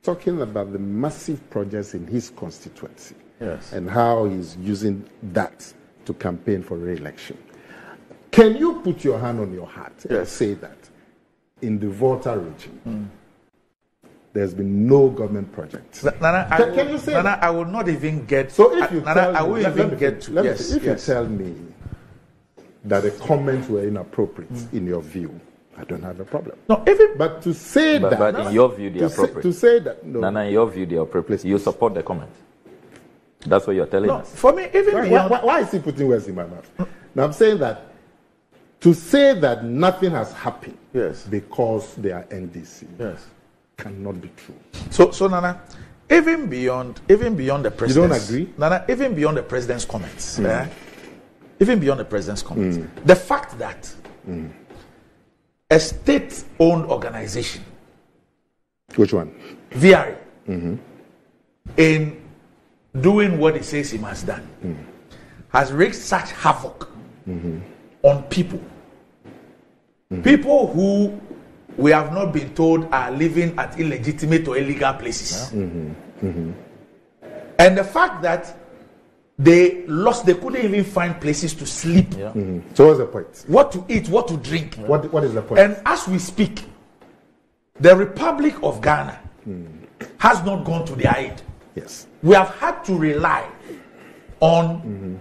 talking about the massive projects in his constituency, Yes. and how he's using that to campaign for re-election. Can you put your hand on your heart and Yes. say that in the Volta region, there's been no government project? Nana, Can you say Nana, that? I will not even get. So if you Nana, tell I me, will let even me get. finish. Yes. If yes. you tell me that the comments were inappropriate in your view, I don't have a problem. No, even But to say But that, in your view, they are to say, appropriate. to say that, no. Nana, in your view, they are appropriate. Please, You please. support the comment. That's what you're telling no, us. for me, even Why, beyond. why is he putting words in my mouth? Now I'm saying that to say that nothing has happened Yes. because they are NDC Yes. cannot be true. So Nana, even beyond the president's. agree? Nana, even beyond the president's comments. Even beyond the president's comments, the fact that a state-owned organization, Which one? VRA, in doing what it says he must done, has wreaked such havoc on people. People who we have not been told are living at illegitimate or illegal places. And the fact that they couldn't even find places to sleep, So what's the point? what to eat, what to drink. What is the point? And as we speak, the Republic of Ghana has not gone to their aid. Yes. We have had to rely on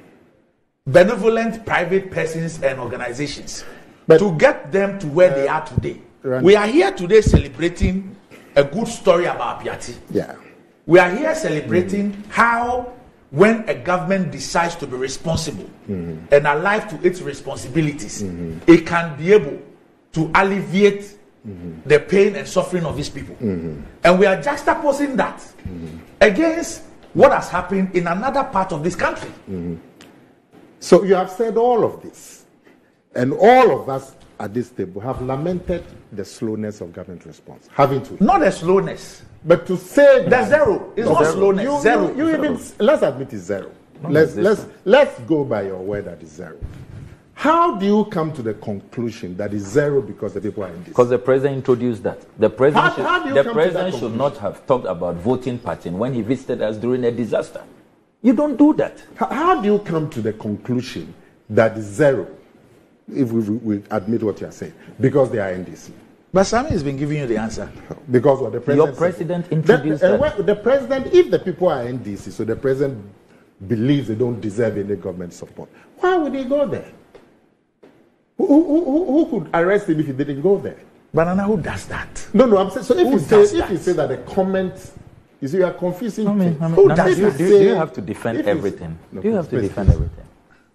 benevolent private persons and organizations But- to get them to where they are today. Randy. We are here today celebrating a good story about Apiati. Yeah. We are here celebrating how, when a government decides to be responsible and alive to its responsibilities, it can be able to alleviate the pain and suffering of its people. And we are juxtaposing that against what has happened in another part of this country. So you have said all of this, and all of us at this table have lamented the slowness of government response, having to. Not a slowness. But to say The that zero. It's not slowness. Zero. You even let's admit it's zero. Let's go by your word that it's zero. How do you come to the conclusion that it's zero because the people are in this? Because the president introduced that. The president, How do you the come to that president should conclusion? not have talked about voting pattern when he visited us during a disaster. You don't do that. How do you come to the conclusion that it's zero, if we admit what you are saying, because they are NDC? But Sami has been giving you the answer. Because what the president Your president said. introduced that. The president, if the people are NDC, so the president believes they don't deserve any government support, why would he go there? Who could arrest him if he didn't go there? Banana, who does that? No, I'm saying, so if Who you does say that? that the comments, you see, you are confusing things. Who Nana, does do you- that? do you have to defend If you- everything? No, Do you have to please, defend please. everything?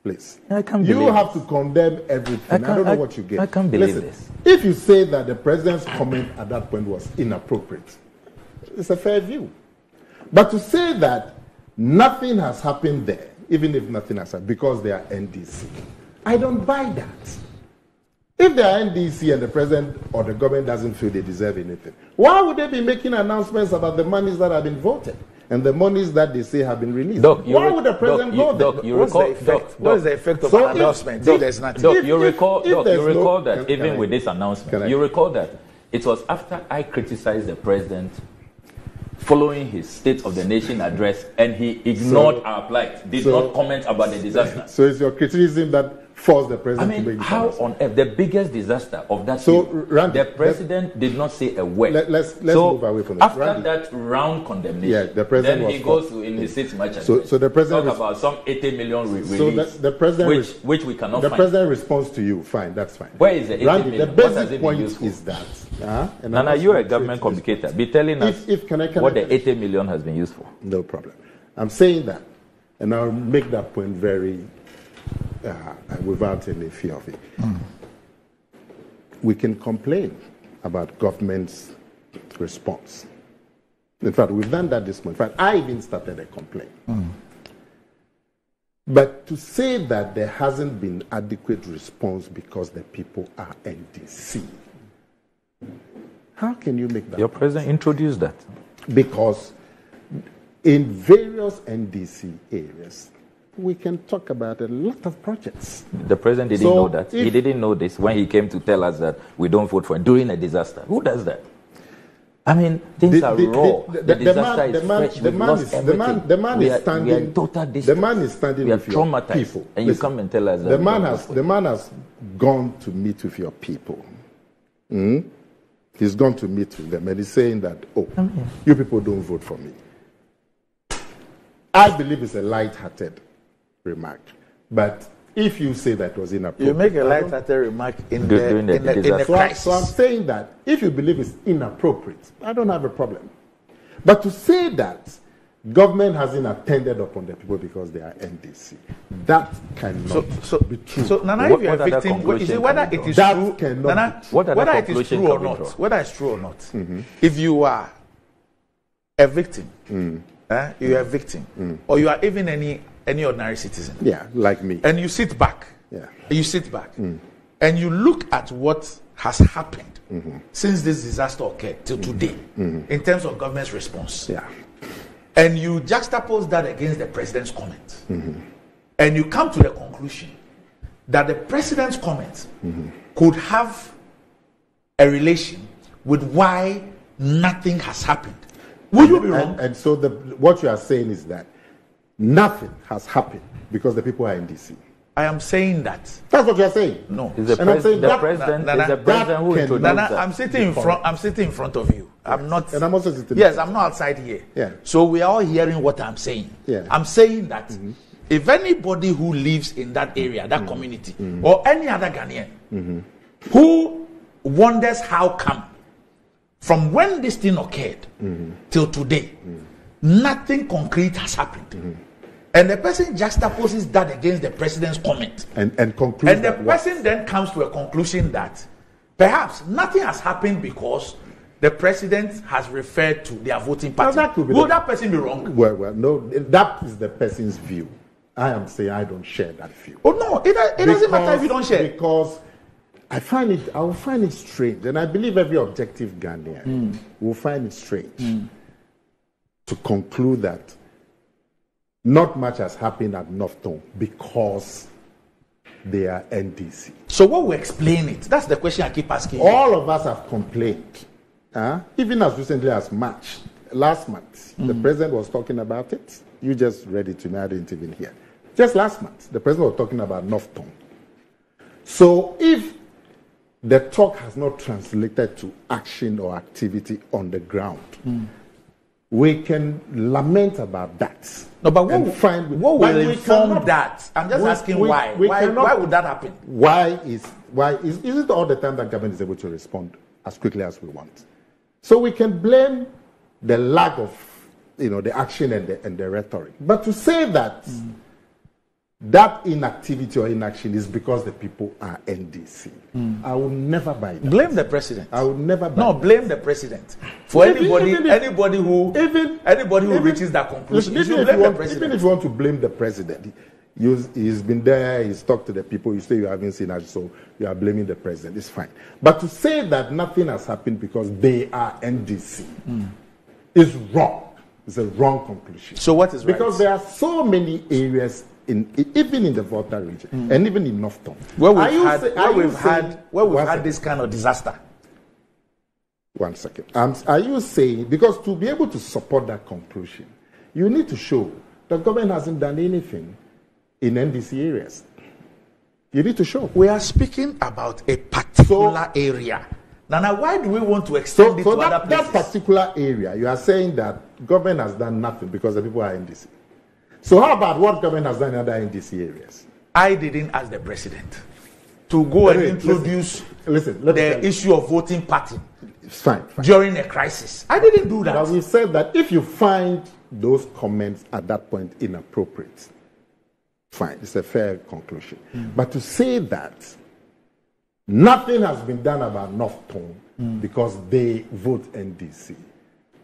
Please. I can't You believe have this. to condemn everything. I don't know what you get. I can't believe Listen, this. If you say that the president's comment at that point was inappropriate, it's a fair view. But to say that nothing has happened there, even if nothing has happened, because they are NDC, I don't buy that. If they are NDC and the president or the government doesn't feel they deserve anything, why would they be making announcements about the monies that have been voted and the monies that they say have been released? Doc, Why would the president go there? What is the effect of So an if- announcement? so There's nothing. If- You recall, if Doc, there's you recall no- that can even I- with this can announcement, I- you recall that it was after I criticized the president following his State of the Nation address, and he ignored our plight, did not comment about the disaster. So it's your criticism that forced the I president to mean, make this how announcement. on earth, the biggest disaster of that So, year, Randy, the president did not say a word. Let's so move away from this. After Randy. that round condemnation, Yeah, the president then was he goes forced. to in his 6 March So the president talk about some 80 million release, So the president which we cannot the find. president responds to you. Fine, that's fine. Where is the 80 Randy, million? the What has it basic been point used for? is that. And Nana, I'm you're a not government saying to this communicator. Be telling us can I what the 80 million has been used for. No problem. I'm saying that, and I'll make that point very without any fear of it. We can complain about government's response. In fact, we've done that this month. In fact, I even started a complaint. But to say that there hasn't been adequate response because the people are NDC, how can you make that? Your president introduced that. Because in various NDC areas, we can talk about a lot of projects. The president didn't know that. He didn't know this when he came to tell us that we don't vote for him during a disaster. Who does that? I mean, things are raw. The disaster is fresh. The man is standing with your people. And you come and tell us that. The man has gone to meet with your people. He's gone to meet with them and he's saying that, you people don't vote for me. I believe it's a light-hearted remark. But if you say that was inappropriate... You make a light-hearted remark in the crisis. So I'm saying that if you believe it's inappropriate, I don't have a problem. But to say that government hasn't attended upon the people because they are NDC, that cannot be true. So Nana, if you are a victim, whether it is true, Nana, whether it is true or not, if you are a victim, you are a victim, or you are even any ordinary citizen, like me, and you sit back, and you look at what has happened since this disaster occurred till today, in terms of government's response, and you juxtapose that against the president's comment, and you come to the conclusion that the president's comment could have a relation with why nothing has happened. Will you be wrong? And so what you are saying is that nothing has happened because the people are in DC. I am saying that. That's what you are saying. No. The president who introduced that. I'm sitting in front of you. I'm not. And I'm also sitting. Yes, I'm not outside here. Yeah. So we are all hearing what I'm saying. Yeah. I'm saying that if anybody who lives in that area, that community, or any other Ghanaian who wonders how come from when this thing occurred till today, nothing concrete has happened. And the person juxtaposes that against the president's comment. And concludes. And the person then comes to a conclusion that perhaps nothing has happened because the president has referred to their voting pattern. Will that person be wrong? Well, no, that is the person's view. I am saying I don't share that view. Oh no, it doesn't matter if you don't share. Because I will find it strange, and I believe every objective Ghanaian will find it strange to conclude that not much has happened at Northtown because they are NDC. So what will explain it? That's the question I keep asking. All of us have complained. Even as recently as March, last month, the president was talking about it. You just read it to me, I didn't even hear. Just last month, the president was talking about Northtown. So if the talk has not translated to action or activity on the ground, we can lament about that. No, but what will inform that? I'm just asking why. Why would that happen? Why is it all the time that government is able to respond as quickly as we want? So we can blame the lack of the action and the rhetoric. But to say that that inactivity or inaction is because the people are NDC, I will never buy that. Blame the president. I will never buy that. Blame the president. For anybody who reaches that conclusion, even if you want to blame the president, he's been there, he's talked to the people, you say you haven't seen us, so you are blaming the president. It's fine. But to say that nothing has happened because they are NDC is wrong. It's a wrong conclusion. So what is right? Because there are so many areas even in the Volta region and even in Northtown, where we've had this kind of disaster. One second. Are you saying, because to be able to support that conclusion, you need to show the government hasn't done anything in NDC areas? You need to show. We are speaking about a particular area. Now, why do we want to extend it to other places? That particular area, you are saying that government has done nothing because the people are NDC. So how about what government has done in other NDC areas? I didn't ask the president to go and introduce the issue of voting pattern during a crisis. I didn't do that. But we said that if you find those comments at that point inappropriate, fine, it's a fair conclusion. But to say that nothing has been done about Northtown because they vote NDC,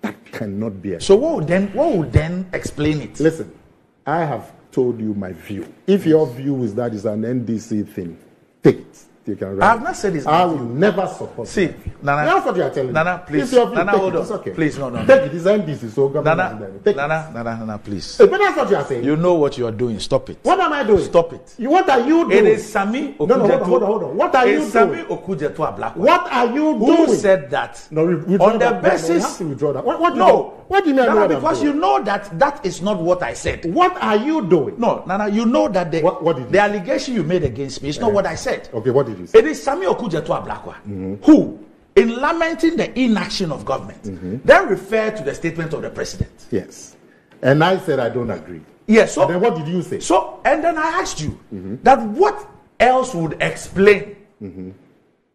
that cannot be. So what would then explain it? Listen, I have told you my view. If your view is that it's an NDC thing, take it. You can write. I have not said it's I will never support See, it. Nana, That's what you are telling Nana, me. please. If your view, Nana, take hold it. on. It's okay. Please, no. Take it. It's NDC, so government Nana, is there. Nana, please. But that's what you are saying. You know what you are doing. Stop it. What am I doing? Stop it. What are you doing? It is Sami Okujeto. No, hold on. What are you doing? Sami Okujeto a black one. What are you Who doing? said that? No, on the basis. No, you have to withdraw that. What do you mean? Nana, because you know that is not what I said. What are you doing? No, Nana, you know that what did you the allegation you made against me is not what I said. Okay, what did you say? It is Sami Okujeto a black one who, in lamenting the inaction of government, then referred to the statement of the president. Yes. And I said I don't agree. Yes. So and then what did you say? So, and then I asked you that what else would explain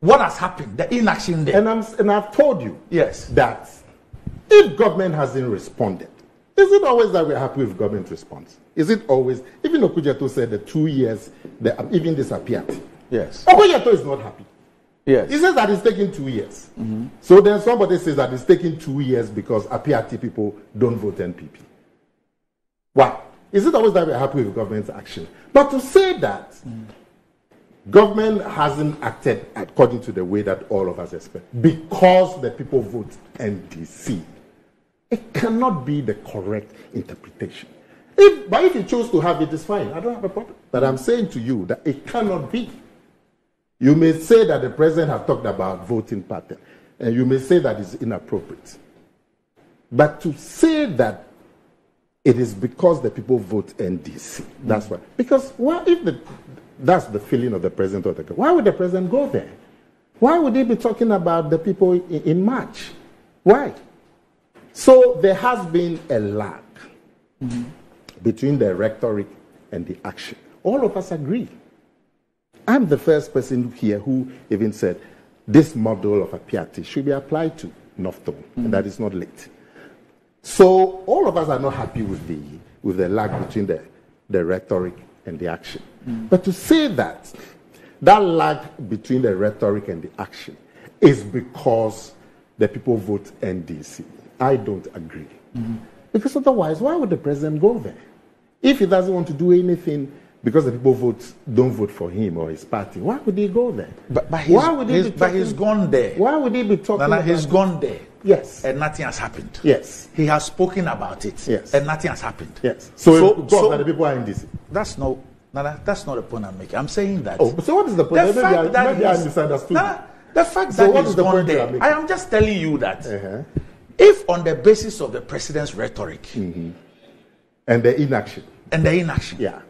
what has happened, the inaction there. And I've told you Yes. that if government hasn't responded, is it always that we're happy with government response? Is it always, even Okujeto said the 2 years, even disappeared. Yes. Okujeto is not happy. Yes. He says that it's taking 2 years. So then somebody says that it's taking 2 years because Apiati people don't vote NPP. Why? Is it always that we're happy with government's action? But to say that government hasn't acted according to the way that all of us expect because the people vote NDC, it cannot be the correct interpretation. But if you choose to have it, it's fine. I don't have a problem. But I'm saying to you that it cannot be. You may say that the president has talked about voting pattern, and you may say that it's inappropriate. But to say that it is because the people vote NDC, that's why. Because that's the feeling of the president of the country. Why would the president go there? Why would he be talking about the people in March? Why? So there has been a lag between the rhetoric and the action. All of us agree. I'm the first person here who even said this model of Apiati should be applied to Northtown, and that is not late. So all of us are not happy with the lag between the rhetoric and the action. But to say that lag between the rhetoric and the action is because the people vote NDC, I don't agree. Because otherwise, why would the president go there? If he doesn't want to do anything because the people don't vote for him or his party, why would he go there? But he's gone there. Why would he be talking Nana, he's gone there. Yes. And nothing has happened. Yes. He has spoken about it. Yes. And nothing has happened. Yes. So the people are in this. That's not the point I'm making. I'm saying that. Oh, so what is the point? Maybe I misunderstood. Nana, the fact that he's gone there, I am just telling you that if on the basis of the president's rhetoric and the inaction. Yeah.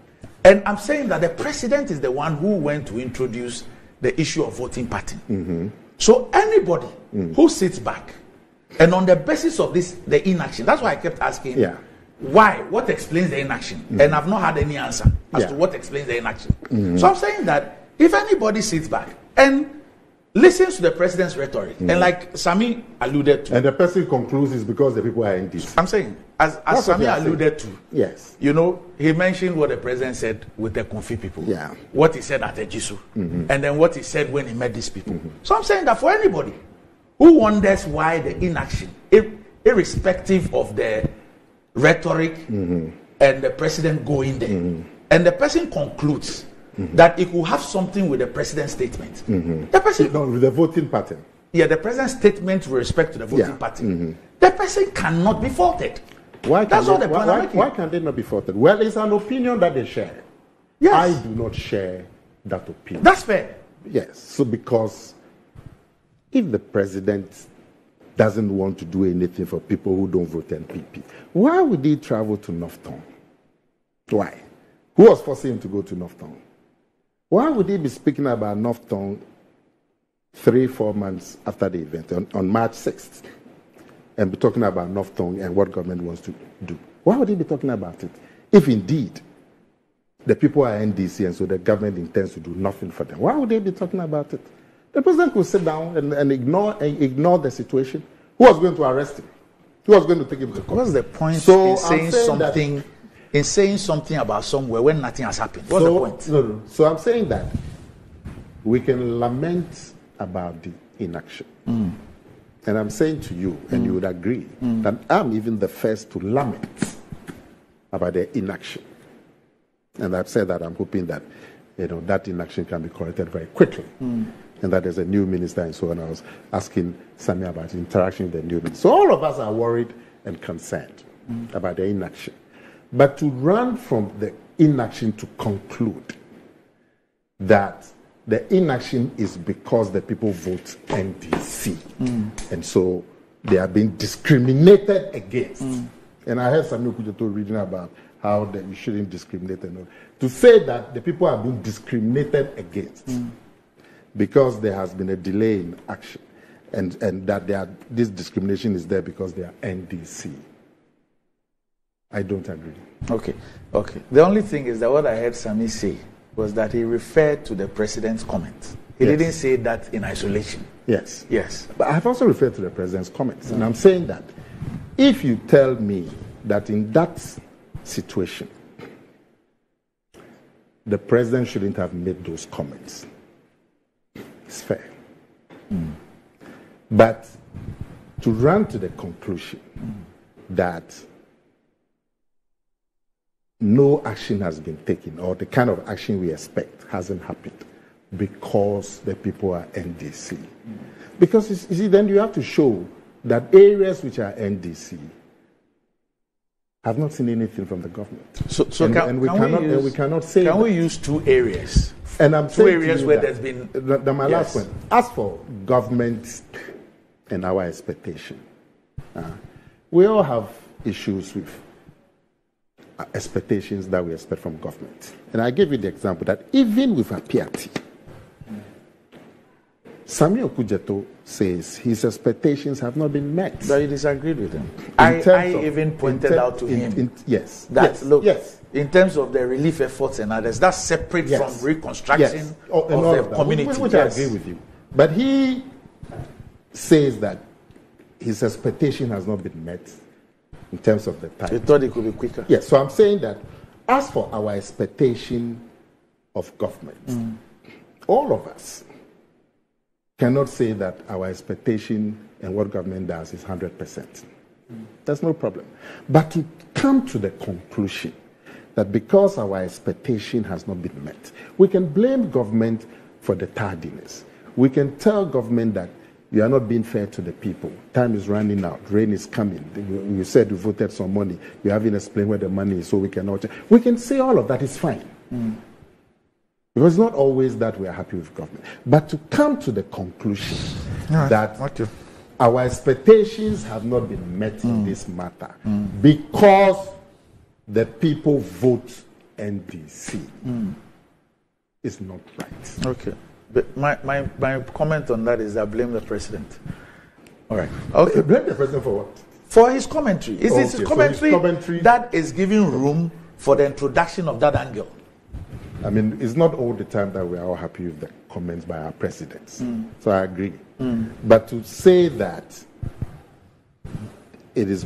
And I'm saying that the president is the one who went to introduce the issue of voting pattern. So anybody who sits back and on the basis of the inaction, that's why I kept asking, why? What explains the inaction? And I've not had any answer as to what explains the inaction. So I'm saying that if anybody sits back and listens to the president's rhetoric, and like Sami alluded to, and the person concludes is because the people are in this. I'm saying, as Sami alluded to, yes, you know, he mentioned what the president said with the Konfi people, what he said at Ejisu, and then what he said when he met these people. So I'm saying that for anybody who wonders why the inaction, irrespective of the rhetoric and the president going there, and the person concludes that it could have something with the president's statement. The person, with the voting pattern. Yeah, the president's statement with respect to the voting pattern. The person cannot be faulted. That's all the point I'm making. Why can they not be faulted? Well, it's an opinion that they share. Yes. I do not share that opinion. That's fair. Yes. So because if the president doesn't want to do anything for people who don't vote NPP, why would he travel to Northtown? Why? Who was forcing him to go to Northtown? Why would he be speaking about Northtown 3-4 months after the event, on March 6th, and be talking about Northtown and what government wants to do? Why would he be talking about it? If indeed the people are NDC and so the government intends to do nothing for them, why would they be talking about it? The president could sit down and ignore the situation. Who was going to arrest him? Who was going to take him to court? What's the point in saying something about somewhere when nothing has happened? What's the point? No. So I'm saying that we can lament about the inaction. And I'm saying to you, and you would agree, that I'm even the first to lament about the inaction. And I've said that I'm hoping that, that inaction can be corrected very quickly. And that there's a new minister and so on. I was asking Sammy about interaction with the new minister. So all of us are worried and concerned about the inaction. But to run from the inaction to conclude that the inaction is because the people vote NDC. And so they are being discriminated against. And I heard Samuel Kujoto reading about how that you shouldn't discriminate. To say that the people are being discriminated against because there has been a delay in action and that this discrimination is there because they are NDC. I don't agree. Okay. The only thing is that what I heard Sami say was that he referred to the president's comments. He didn't say that in isolation. Yes. Yes. But I've also referred to the president's comments. And I'm saying that if you tell me that in that situation, the president shouldn't have made those comments, it's fair. But to run to the conclusion that no action has been taken or the kind of action we expect hasn't happened because the people are NDC. Because you see, then you have to show that areas which are NDC have not seen anything from the government. We cannot say Can that. we use 2 areas? And I'm two saying areas where there's been... my last point. As for government and our expectation, we all have issues with expectations that we expect from government. And I give you the example that even with Apiati, Samuel Kujoto says his expectations have not been met. But you disagreed with him. I even pointed out to him in terms of the relief efforts and others, that's separate from reconstruction of the community. Which I agree with you. But he says that his expectation has not been met in terms of the time. You thought it could be quicker? Yes, so I'm saying that as for our expectation of government, all of us cannot say that our expectation and what government does is 100%. There's no problem. But to come to the conclusion that because our expectation has not been met, we can blame government for the tardiness. We can tell government that you are not being fair to the people. Time is running out. Rain is coming. You said you voted some money. You haven't explained where the money is, so we cannot. We can say all of that is fine. Because it's not always that we are happy with government. But to come to the conclusion that our expectations have not been met in this matter because the people vote NDC is not right. Okay. But my comment on that is I blame the president. All right. Okay. Blame the president for what? For his commentary. It's his commentary that is giving room for the introduction of that angle. I mean, it's not all the time that we are all happy with the comments by our presidents. So I agree. But to say that it is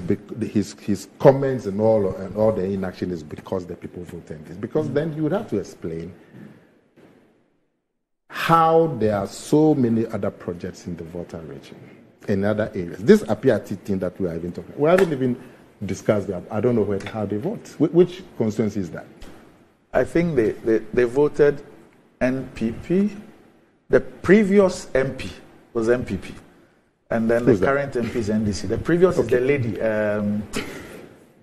his comments and all the inaction is because the people voted this, because then you would have to explain how there are so many other projects in the Volta region, in other areas. This Apiati thing that we are even talking about, we haven't even discussed that. I don't know how they vote. Which constituency is that? I think they voted NPP. The previous MP was MPP. And then the current MP is NDC. The previous is the lady,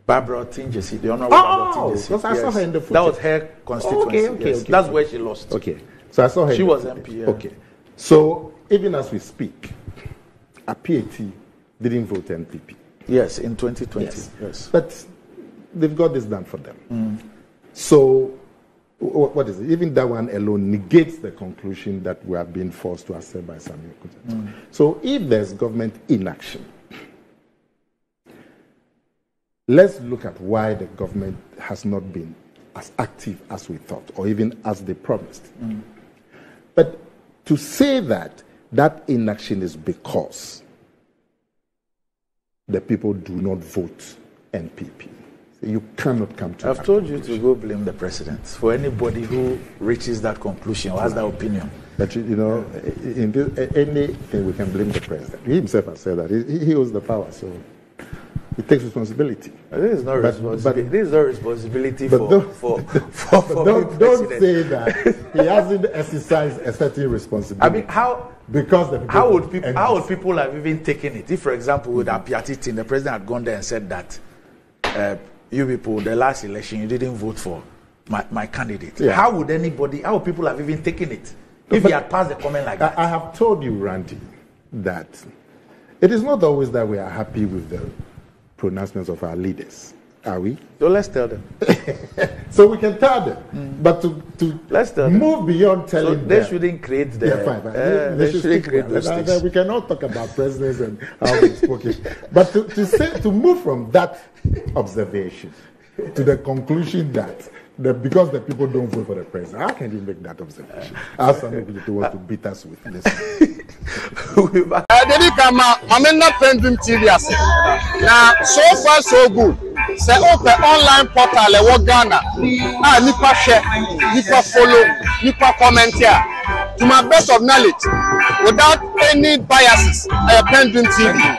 Barbara Tinjesi, the Honorable Barbara Tinjesi. I saw her in the photo. That was her constituency. Okay. That's where she lost. Okay. So I saw her. She was MP. Yeah. Okay. So even as we speak, Apiati didn't vote NPP. Yes, in 2020. Yes. But they've got this done for them. So what is it? Even that one alone negates the conclusion that we are being forced to accept by Samuel Kujoto. So if there's government inaction, let's look at why the government has not been as active as we thought, or even as they promised. But to say that inaction is because the people do not vote NPP, you cannot come to I've told you to go blame the president for anybody who reaches that conclusion or has that opinion. But in anything we can blame the president. He himself has said that. He holds the power. So It takes responsibility. This is not responsibility. This is not responsibility for don't say that he hasn't exercised a certain responsibility. I mean, how would people have even taken it? If, for example, with Apiatiti, the president had gone there and said that you people, the last election, you didn't vote for my candidate. Yeah. How would people have even taken it if he had passed a comment like that? I have told you, Randy, that it is not always that we are happy with the pronouncements of our leaders. Are we? So let's tell them. So we can tell them. But to let's tell move them. Beyond telling them. They shouldn't create the... Yeah, fine. They shouldn't create those things. We cannot talk about presidents and how they spoken. But to move from that observation to the conclusion that because the people don't vote for the president, how can you make that observation? Ask somebody to want to beat us with this. PENDREAM TV. Now, so far so good. Say open online portal e Ghana. Nipa share, nipa follow, nipa comment here. To my best of knowledge, without any biases, PENDREAM TV.